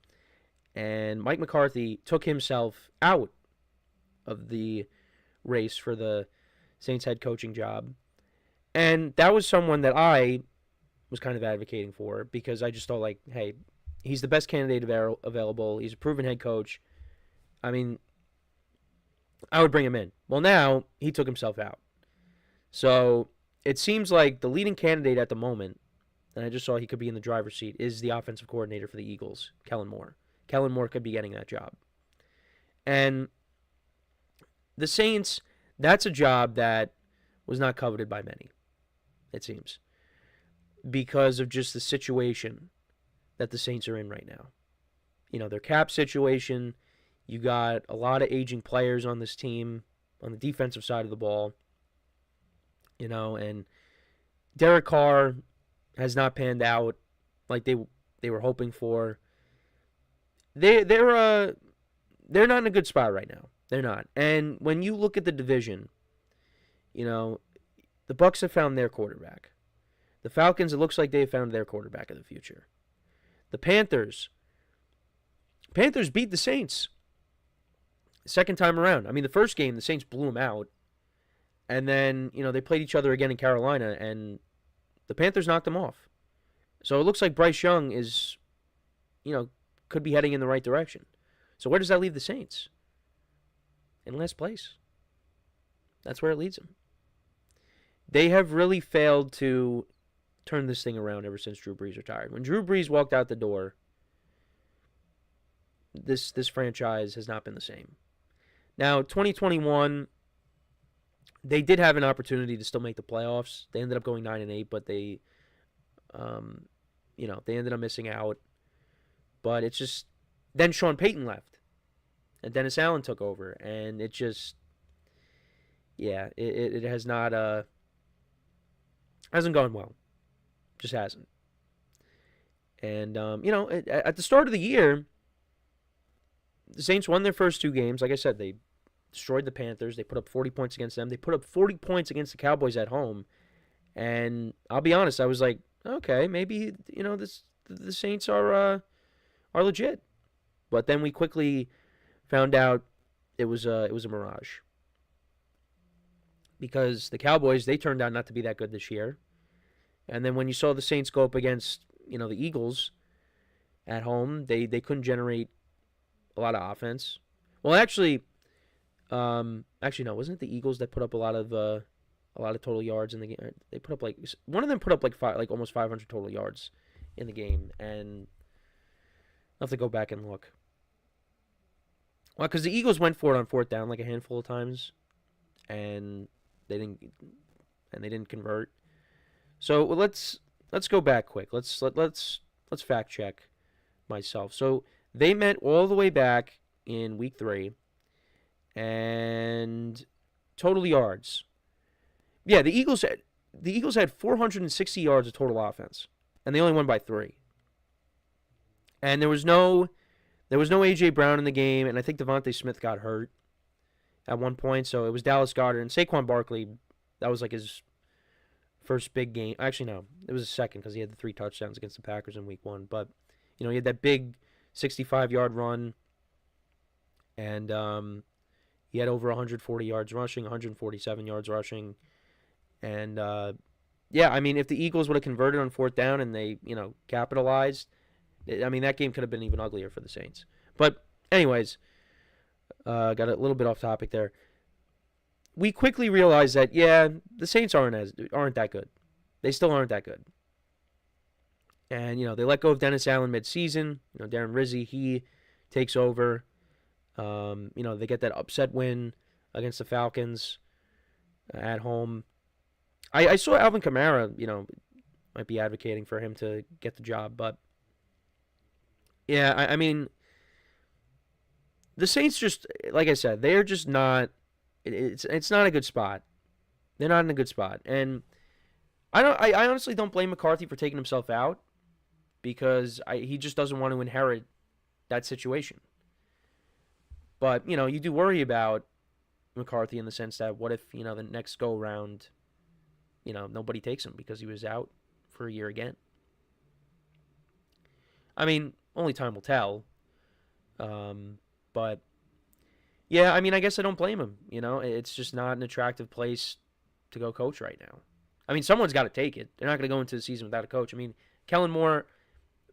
and Mike McCarthy took himself out of the race for the Saints head coaching job. And that was someone that I was kind of advocating for, because I just thought, like, hey, he's the best candidate available. He's a proven head coach. I mean, I would bring him in. Well, now he took himself out. So it seems like the leading candidate at the moment, and I just saw he could be in the driver's seat, is the offensive coordinator for the Eagles, Kellen Moore. Kellen Moore could be getting that job. And the Saints, that's a job that was not coveted by many, it seems, because of just the situation that the Saints are in right now. Their cap situation, you got a lot of aging players on this team, on the defensive side of the ball, and Derek Carr has not panned out like they were hoping for. They're not in a good spot right now. They're not. And when you look at the division, the Bucs have found their quarterback. The Falcons, it looks like they have found their quarterback of the future. The Panthers beat the Saints second time around. I mean, the first game, the Saints blew them out. And then, they played each other again in Carolina, and the Panthers knocked them off. So it looks like Bryce Young is, could be heading in the right direction. So where does that leave the Saints? In last place. That's where it leads them. They have really failed to turn this thing around ever since Drew Brees retired. When Drew Brees walked out the door, this franchise has not been the same. Now, 2021, they did have an opportunity to still make the playoffs. They ended up going 9-8, but they ended up missing out. But it's just, then Sean Payton left, and Dennis Allen took over, and it just, it has not, hasn't gone well. Just hasn't. And, at the start of the year, the Saints won their first 2 games. Like I said, they destroyed the Panthers. They put up 40 points against them. They put up 40 points against the Cowboys at home. And I'll be honest, I was like, okay, maybe, the Saints are legit. But then we quickly found out it was a mirage. Because the Cowboys, they turned out not to be that good this year. And then when you saw the Saints go up against, the Eagles at home, they couldn't generate a lot of offense. Well, actually no, wasn't it the Eagles that put up a lot of total yards in the game? They put up one of them put up almost 500 total yards in the game, and I'll have to go back and look. Well, because the Eagles went for it on 4th down a handful of times, and they didn't convert. So let's go back quick. Let's fact check myself. So they met all the way back in week 3, and total yards. Yeah, the Eagles had 460 yards of total offense, and they only won by 3. And there was no A.J. Brown in the game, and I think Devontae Smith got hurt at one point, so it was Dallas Goedert and Saquon Barkley. That was his first big game. Actually, no, it was his second because he had the 3 touchdowns against the Packers in week 1. But he had that big 65-yard run, and he had over 140 yards rushing, 147 yards rushing, and if the Eagles would have converted on 4th down and they capitalized, that game could have been even uglier for the Saints. But anyways, got a little bit off topic there. We quickly realized that the Saints aren't that good. They still aren't that good. And they let go of Dennis Allen mid-season. Darren Rizzi, he takes over. They get that upset win against the Falcons at home. I saw Alvin Kamara, might be advocating for him to get the job, but the Saints just, like I said, they're just not. It's not a good spot. They're not in a good spot, and I honestly don't blame McCarthy for taking himself out because he just doesn't want to inherit that situation. But you do worry about McCarthy in the sense that what if the next go round, nobody takes him because he was out for a year again. Only time will tell. But yeah, I guess I don't blame him. It's just not an attractive place to go coach right now. Someone's got to take it. They're not going to go into the season without a coach. Kellen Moore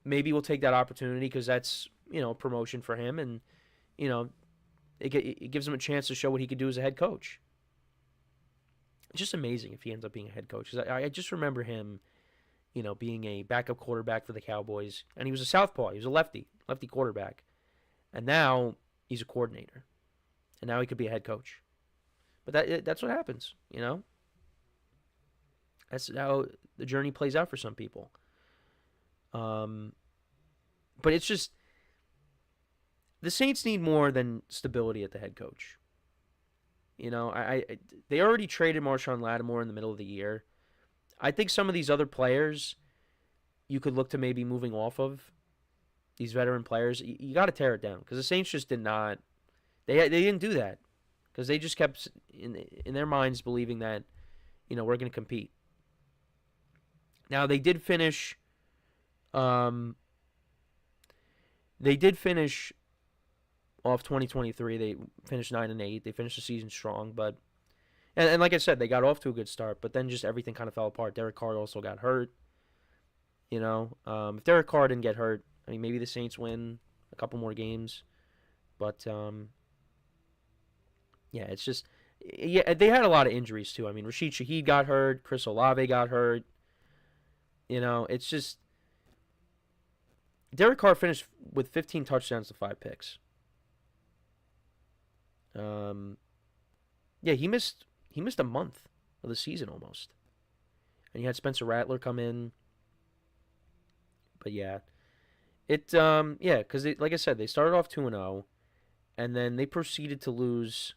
maybe will take that opportunity because that's, a promotion for him. And, it gives him a chance to show what he could do as a head coach. It's just amazing if he ends up being a head coach. 'Cause I just remember him, being a backup quarterback for the Cowboys. And he was a southpaw. He was a lefty quarterback. And now he's a coordinator. And now he could be a head coach. But that's what happens, That's how the journey plays out for some people. But it's just, the Saints need more than stability at the head coach. They already traded Marshawn Lattimore in the middle of the year. I think some of these other players you could look to maybe moving off of, these veteran players. You got to tear it down because the Saints just did not. They didn't do that because they just kept in their minds believing that we're going to compete. Now they did finish. They did finish off 2023. They finished 9-8. They finished the season strong, but And like I said, they got off to a good start, but then just everything kind of fell apart. Derek Carr also got hurt. If Derek Carr didn't get hurt, I mean, maybe the Saints win a couple more games. But, it's just, they had a lot of injuries, too. I mean, Rashid Shaheed got hurt. Chris Olave got hurt. It's just, Derek Carr finished with 15 touchdowns to 5 picks. He missed a month of the season almost. And you had Spencer Rattler come in. But because like I said, they started off 2-0, and then they proceeded to lose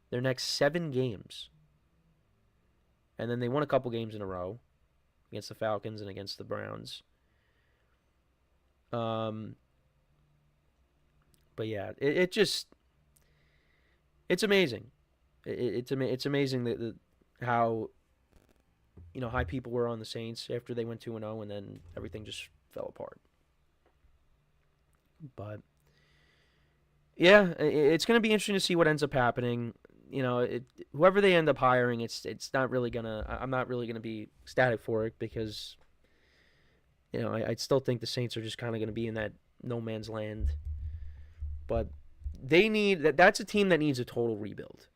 their next 7 games. And then they won a couple games in a row against the Falcons and against the Browns. It's amazing. It's amazing that how high people were on the Saints after they went 2-0, and then everything just fell apart. But it's going to be interesting to see what ends up happening. Whoever they end up hiring, it's not really gonna. I'm not really gonna be ecstatic for it because I still think the Saints are just kind of going to be in that no man's land. But they need that's a team that needs a total rebuild.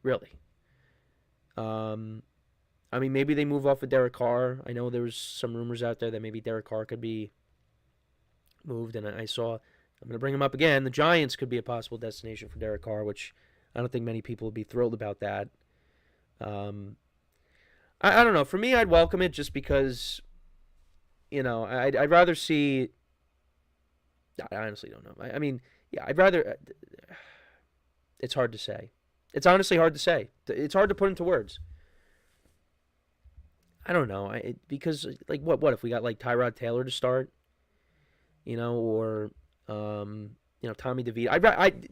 Really. Maybe they move off of Derek Carr. I know there was some rumors out there that maybe Derek Carr could be moved, and I saw, I'm going to bring him up again, the Giants could be a possible destination for Derek Carr, which I don't think many people would be thrilled about that. I don't know. For me, I'd welcome it just because, I'd rather see, I honestly don't know. I'd rather, it's hard to say. It's honestly hard to say. It's hard to put into words. I don't know. Because what if we got Tyrod Taylor to start, or Tommy DeVito.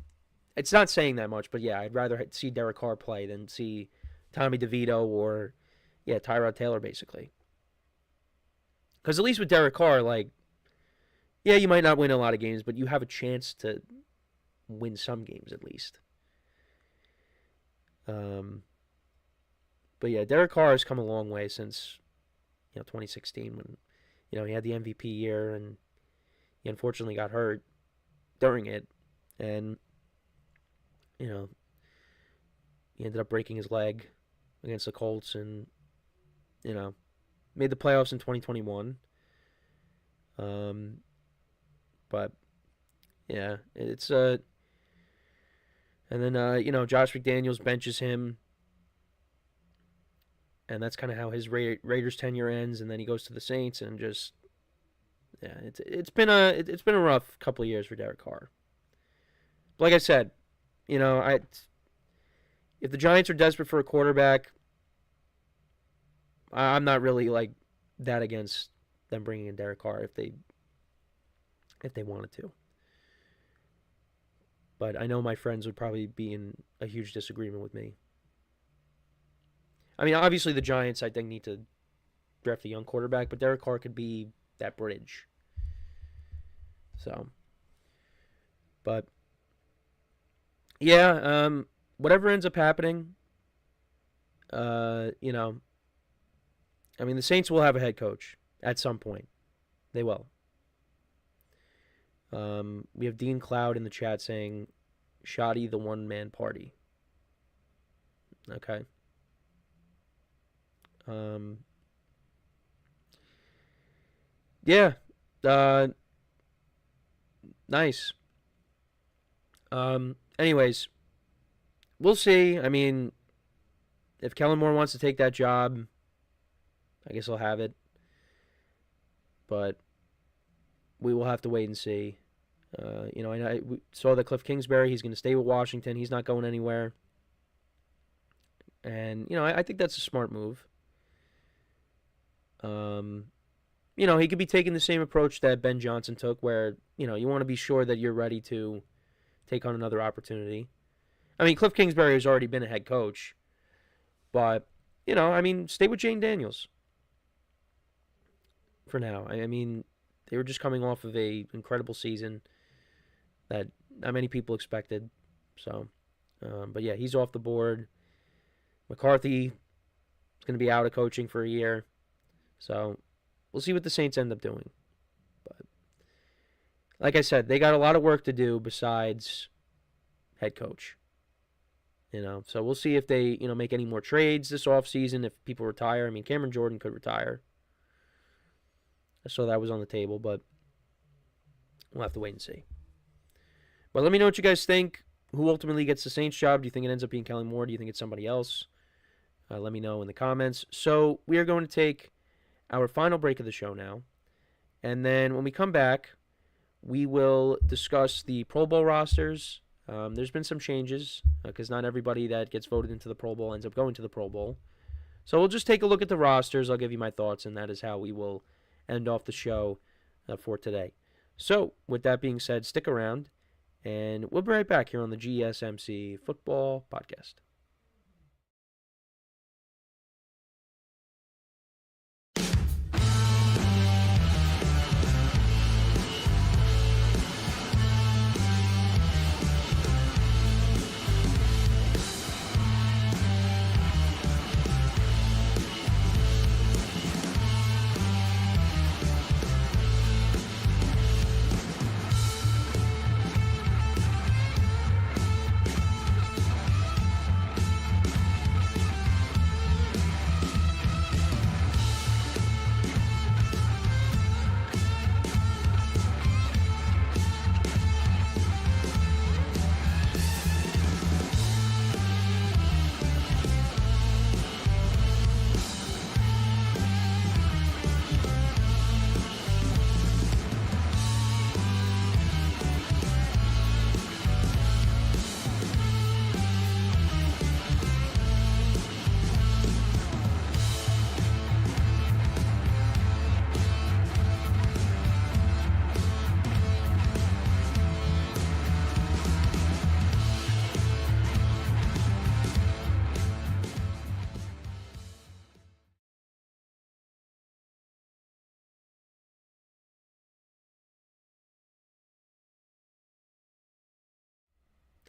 It's not saying that much, but I'd rather see Derek Carr play than see Tommy DeVito or Tyrod Taylor basically. Because at least with Derek Carr, you might not win a lot of games, but you have a chance to win some games at least. Derek Carr has come a long way since 2016 when he had the MVP year, and he unfortunately got hurt during it, and he ended up breaking his leg against the Colts, and made the playoffs in 2021. It's and then Josh McDaniels benches him. And that's kind of how his Raiders tenure ends, and then he goes to the Saints, and just it's been a rough couple of years for Derek Carr. But like I said, if the Giants are desperate for a quarterback, I'm not really that against them bringing in Derek Carr if they wanted to. But I know my friends would probably be in a huge disagreement with me. Obviously the Giants, I think, need to draft a young quarterback, but Derek Carr could be that bridge. So, but, whatever ends up happening, the Saints will have a head coach at some point. They will. We have Dean Cloud in the chat saying, Shoddy the one-man party. Okay. Nice. Anyways, we'll see. If Kellen Moore wants to take that job, I guess he'll have it. But we will have to wait and see. I saw that Cliff Kingsbury, he's going to stay with Washington. He's not going anywhere. And, I think that's a smart move. He could be taking the same approach that Ben Johnson took where, you want to be sure that you're ready to take on another opportunity. Cliff Kingsbury has already been a head coach. But, stay with Jane Daniels for now. They were just coming off of a incredible season that not many people expected. So, But yeah, he's off the board. McCarthy is going to be out of coaching for a year. So we'll see what the Saints end up doing. But like I said, they got a lot of work to do besides head coach. So we'll see if they, make any more trades this offseason, if people retire. I mean, Cameron Jordan could retire. I saw that was on the table, but we'll have to wait and see. But let me know what you guys think. Who ultimately gets the Saints job? Do you think it ends up being Kellen Moore? Do you think it's somebody else? Let me know in the comments. So we are going to take our final break of the show now. And then when we come back, we will discuss the Pro Bowl rosters. There's been some changes because not everybody that gets voted into the Pro Bowl ends up going to the Pro Bowl. So we'll just take a look at the rosters. I'll give you my thoughts, and that is how we will end off the show for today. So with that being said, stick around, and we'll be right back here on the GSMC Football Podcast.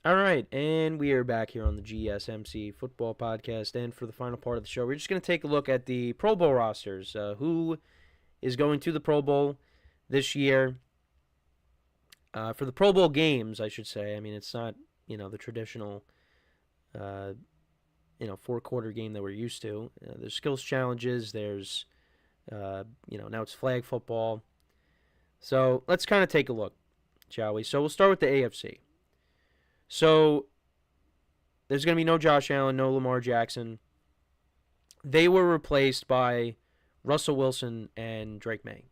All right, and we are back here on the GSMC Football Podcast, and for the final part of the show, we're just going to take a look at the Pro Bowl rosters. Who is going to the Pro Bowl this year? For the Pro Bowl games, I should say. I mean, it's not, the traditional, four-quarter game that we're used to. There's skills challenges. There's, now it's flag football. So let's kind of take a look, shall we? So we'll start with the AFC. So there's going to be no Josh Allen, no Lamar Jackson. They were replaced by Russell Wilson and Drake May.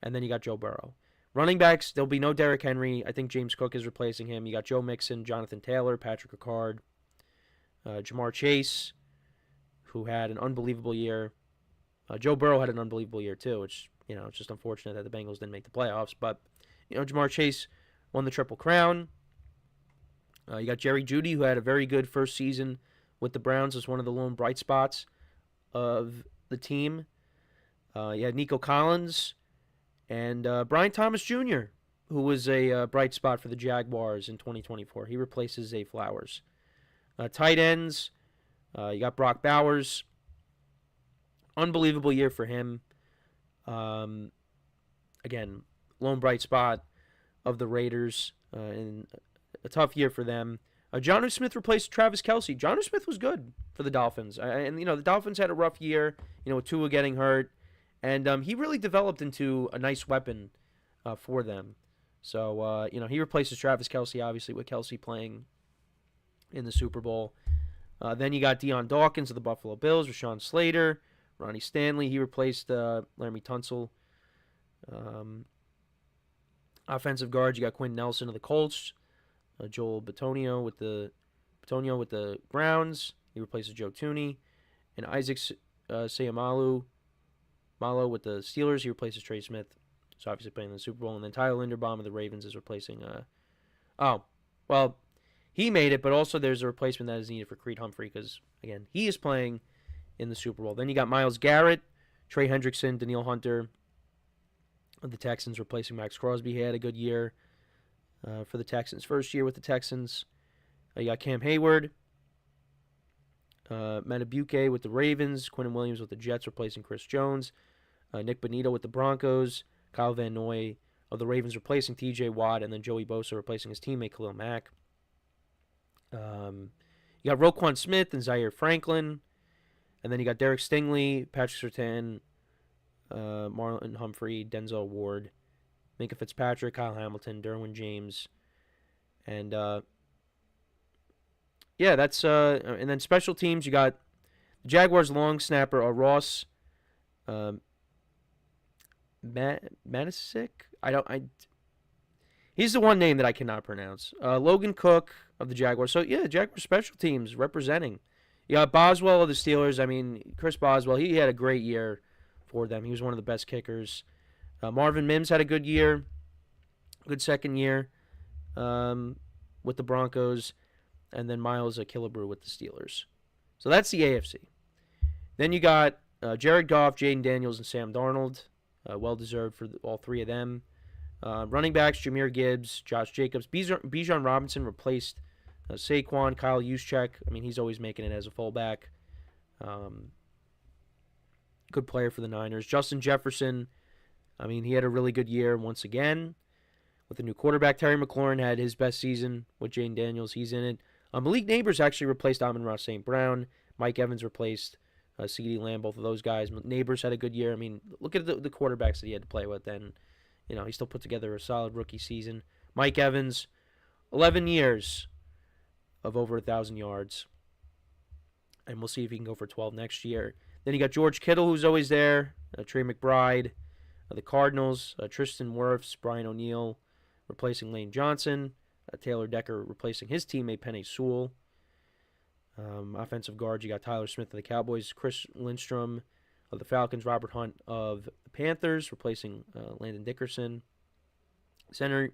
And then you got Joe Burrow. Running backs, there'll be no Derrick Henry. I think James Cook is replacing him. You got Joe Mixon, Jonathan Taylor, Patrick Ricard, Jamar Chase, who had an unbelievable year. Joe Burrow had an unbelievable year too, which, it's just unfortunate that the Bengals didn't make the playoffs. But, Jamar Chase won the Triple Crown. You got Jerry Jeudy, who had a very good first season with the Browns as one of the lone bright spots of the team. You had Nico Collins and Brian Thomas Jr., who was a bright spot for the Jaguars in 2024. He replaces Zay Flowers. Tight ends, you got Brock Bowers. Unbelievable year for him. Again, lone bright spot of the Raiders in a tough year for them. Jonnu Smith replaced Travis Kelce. Jonnu Smith was good for the Dolphins. And the Dolphins had a rough year, with Tua getting hurt. And he really developed into a nice weapon for them. So, he replaces Travis Kelce, obviously, with Kelce playing in the Super Bowl. Then you got Deion Dawkins of the Buffalo Bills, Rashawn Slater, Ronnie Stanley. He replaced Laramie Tunsil. Offensive guards, you got Quinn Nelson of the Colts. Joel Bitonio with the Browns. He replaces Joe Thuney. And Isaac Seumalo with the Steelers. He replaces Trey Smith. So obviously playing in the Super Bowl. And then Tyler Linderbaum of the Ravens is replacing... he made it, but also there's a replacement that is needed for Creed Humphrey because, again, he is playing in the Super Bowl. Then you got Myles Garrett, Trey Hendrickson, Danielle Hunter of the Texans replacing Max Crosby. He had a good year for the Texans. First year with the Texans. You got Cam Hayward, Matabuke with the Ravens, Quinnen Williams with the Jets replacing Chris Jones, Nick Bonito with the Broncos, Kyle Van Noy of the Ravens replacing TJ Watt, and then Joey Bosa replacing his teammate Khalil Mack. You got Roquan Smith and Zaire Franklin, and then you got Derek Stingley, Patrick Surtain, Marlon Humphrey, Denzel Ward, Minka Fitzpatrick, Kyle Hamilton, Derwin James, and yeah, that's and then special teams. You got the Jaguars long snapper Ross Manisic. He's the one name that I cannot pronounce. Logan Cook of the Jaguars. So yeah, Jaguars special teams representing. You got Boswell of the Steelers. I mean, Chris Boswell. He had a great year for them. He was one of the best kickers. Marvin Mims had a good year, good second year with the Broncos. And then Miles Killebrew with the Steelers. So that's the AFC. Then you got Jared Goff, Jaden Daniels, and Sam Darnold. Well-deserved for all three of them. Running backs, Jahmyr Gibbs, Josh Jacobs. Bijan Robinson replaced Saquon. Kyle Juszczyk. I mean, he's always making it as a fullback. Good player for the Niners. Justin Jefferson. I mean, he had a really good year once again. With the new quarterback, Terry McLaurin had his best season with Jaden Daniels. He's in it. Malik Neighbors actually replaced Amon-Ra St. Brown. Mike Evans replaced CeeDee Lamb, both of those guys. Neighbors had a good year. I mean, look at the quarterbacks that he had to play with. And, you know, he still put together a solid rookie season. Mike Evans, 11 years of over 1,000 yards. And we'll see if he can go for 12 next year. Then you got George Kittle, who's always there. Trey McBride. The Cardinals, Tristan Wirfs, Brian O'Neill replacing Lane Johnson. Taylor Decker replacing his teammate Penei Sewell. Offensive guards, you got Tyler Smith of the Cowboys, Chris Lindstrom of the Falcons, Robert Hunt of the Panthers replacing Landon Dickerson. Center, you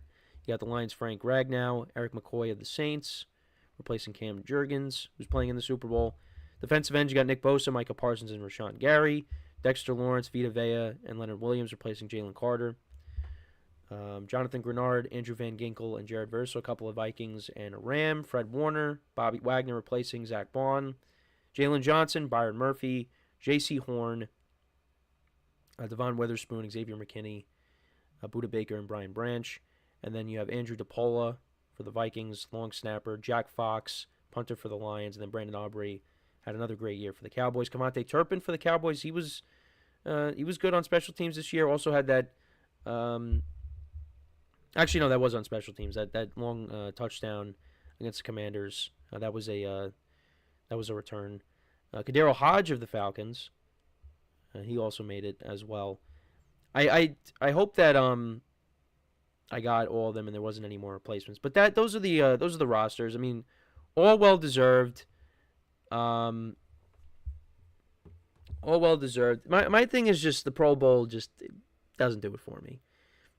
got the Lions' Frank Ragnow, Eric McCoy of the Saints replacing Cam Jurgens, who's playing in the Super Bowl. Defensive ends, you got Nick Bosa, Micah Parsons, and Rashawn Gary. Dexter Lawrence, Vita Vea, and Leonard Williams replacing Jalen Carter. Jonathan Grenard, Andrew Van Ginkel, and Jared Verso, a couple of Vikings and a Ram. Fred Warner, Bobby Wagner replacing Zach Bond. Jalen Johnson, Byron Murphy, J.C. Horn, Devon Witherspoon, Xavier McKinney, Budda Baker, and Brian Branch. And then you have Andrew DePaula for the Vikings, long snapper. Jack Fox, punter for the Lions. And then Brandon Aubrey had another great year for the Cowboys. Cavante Turpin for the Cowboys, he was good on special teams this year. Also had that... Actually, no, that was on special teams. That long touchdown against the Commanders. That was a return. Kadero Hodge of the Falcons. He also made it as well. I hope that I got all of them and there wasn't any more replacements. But those are the rosters. I mean, all well deserved. All well deserved. My thing is just the Pro Bowl just doesn't do it for me.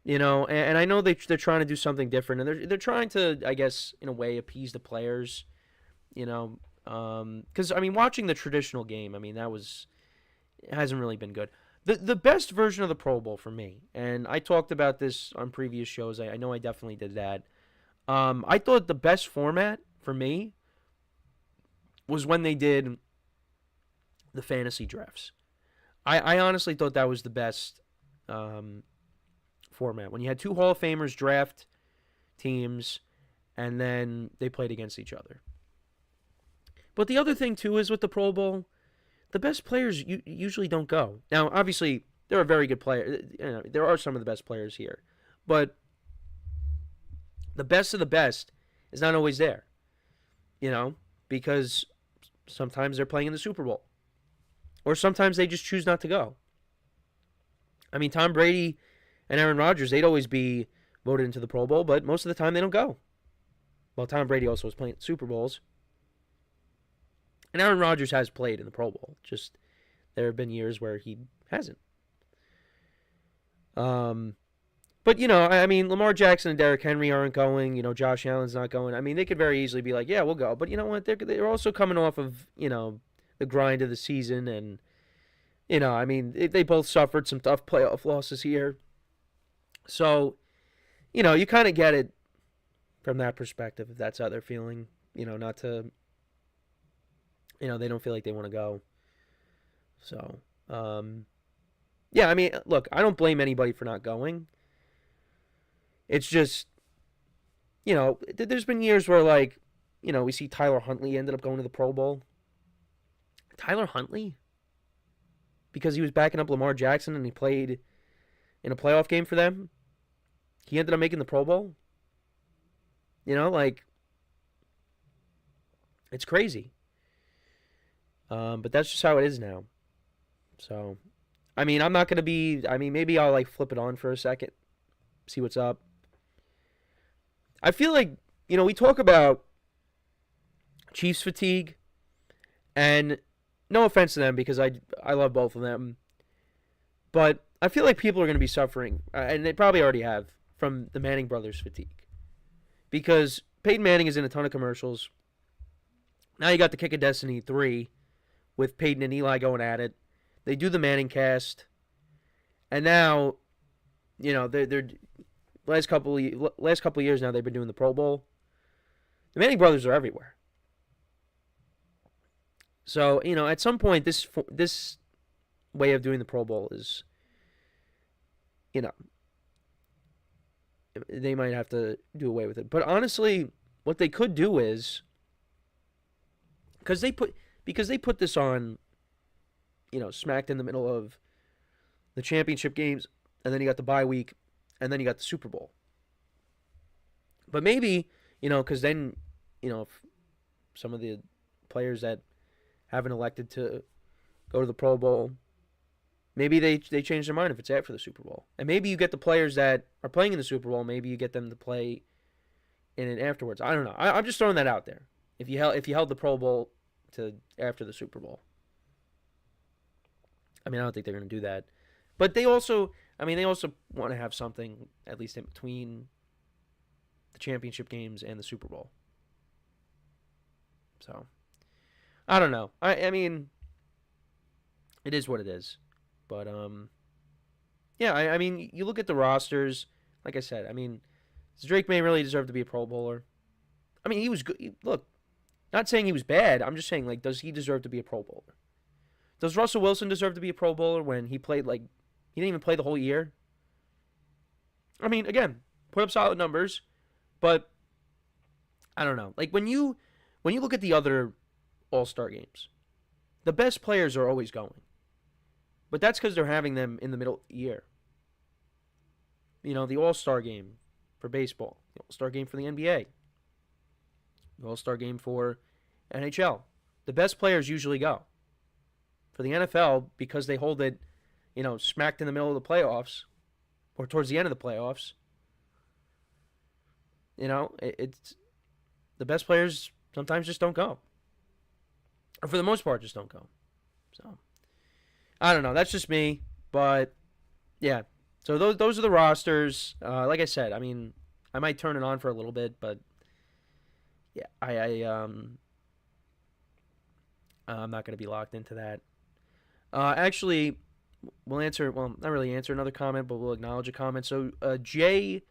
You know, and I know they're trying to do something different, and they're trying to, I guess, in a way, appease the players. You know, because I mean, watching the traditional game, I mean, it hasn't really been good. The best version of the Pro Bowl for me, and I talked about this on previous shows. I know I definitely did that. I thought the best format for me was when they did the fantasy drafts. I honestly thought that was the best format. When you had two Hall of Famers draft teams and then they played against each other. But the other thing, too, is with the Pro Bowl, the best players usually don't go. Now, obviously, there are very good players. You know, there are some of the best players here. But the best of the best is not always there. You know, because sometimes they're playing in the Super Bowl. Or sometimes they just choose not to go. I mean, Tom Brady and Aaron Rodgers, they'd always be voted into the Pro Bowl, but most of the time they don't go. Well, Tom Brady also was playing Super Bowls. And Aaron Rodgers has played in the Pro Bowl. Just there have been years where he hasn't. But, you know, I mean, Lamar Jackson and Derrick Henry aren't going. You know, Josh Allen's not going. I mean, they could very easily be like, yeah, we'll go. But you know what? They're also coming off of, you know, the grind of the season. And, you know, I mean, they both suffered some tough playoff losses here. So, you know, you kind of get it from that perspective, if that's how they're feeling. not to, they don't feel like they want to go. So, yeah, I mean, look, I don't blame anybody for not going. It's just, there's been years where, like, we see Tyler Huntley ended up going to the Pro Bowl. Tyler Huntley? Because he was backing up Lamar Jackson and he played in a playoff game for them. He ended up making the Pro Bowl. Like, it's crazy. But that's just how it is now. So, I mean, I'm not going to be, maybe I'll, like, flip it on for a second, see what's up. I feel like, we talk about Chiefs fatigue, and no offense to them because I love both of them, but I feel like people are going to be suffering, and they probably already have, from the Manning brothers fatigue. Because Peyton Manning is in a ton of commercials. Now you got the Kick of Destiny 3 with Peyton and Eli going at it. They do the Manning cast, and now, they're last couple of years now they've been doing the Pro Bowl. The Manning brothers are everywhere. So, at some point, this way of doing the Pro Bowl is, they might have to do away with it. But honestly, what they could do is, because they put this on, smacked in the middle of the championship games, and then you got the bye week, and then you got the Super Bowl. But maybe, because then, if some of the players that haven't elected to go to the Pro Bowl, maybe they change their mind if it's after the Super Bowl. And maybe you get the players that are playing in the Super Bowl, maybe you get them to play in it afterwards. I don't know. I'm just throwing that out there. If you held the Pro Bowl to after the Super Bowl. I don't think they're going to do that. But they also want to have something, at least in between the championship games and the Super Bowl. So, I don't know. I mean, it is what it is. But, yeah, I mean, you look at the rosters. Like I said, does Drake May really deserve to be a Pro Bowler? He was good. Look, not saying he was bad. I'm just saying, like, does he deserve to be a Pro Bowler? Does Russell Wilson deserve to be a Pro Bowler when he played, like, he didn't even play the whole year? Again, put up solid numbers, but I don't know. Like, when you look at the other All-Star games, the best players are always going. But that's because they're having them in the middle of the year. The All-Star game for baseball, the All-Star game for the NBA, the All-Star game for NHL. The best players usually go. For the NFL, because they hold it, smacked in the middle of the playoffs, or towards the end of the playoffs, it's the best players sometimes just don't go. Or for the most part, just don't go. So, I don't know. That's just me. But, yeah. So, those are the rosters. Like I said, I might turn it on for a little bit, but, yeah, I'm not going to be locked into that. Actually, we'll not really answer another comment, but we'll acknowledge a comment. So, JHIXX,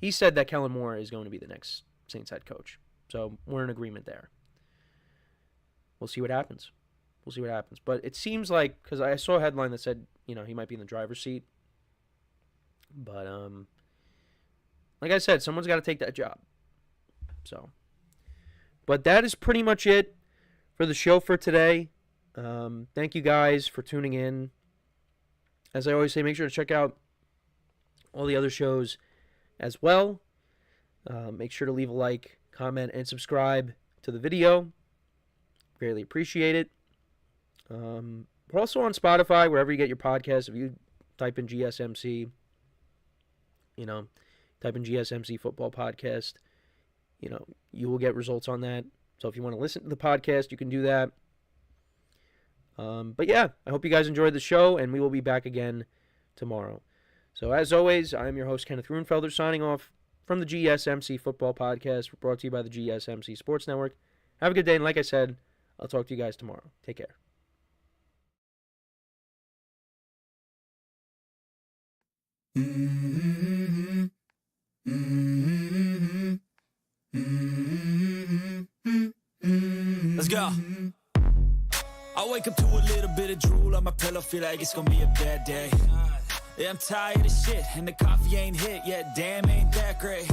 he said that Kellen Moore is going to be the next Saints head coach. So, we're in agreement there. We'll see what happens. But it seems like, because I saw a headline that said, he might be in the driver's seat. But, like I said, someone's got to take that job. So, but that is pretty much it for the show for today. Thank you guys for tuning in. As I always say, make sure to check out all the other shows as well. Make sure to leave a like, comment, and subscribe to the video. Greatly appreciate it. We're also on Spotify, wherever you get your podcasts. If you type in GSMC, type in GSMC Football Podcast, you will get results on that. So if you want to listen to the podcast, you can do that. But yeah, I hope you guys enjoyed the show, and we will be back again tomorrow. So as always, I'm your host, Kenneth Grunfelder, signing off from the GSMC Football Podcast, brought to you by the GSMC Sports Network. Have a good day, and like I said, I'll talk to you guys tomorrow. Take care. Mm-hmm. Mm-hmm. Mm-hmm. Let's go. I wake up to a little bit of drool on my pillow, feel like it's gonna be a bad day. Yeah, I'm tired of shit, and the coffee ain't hit yet, damn, ain't that great.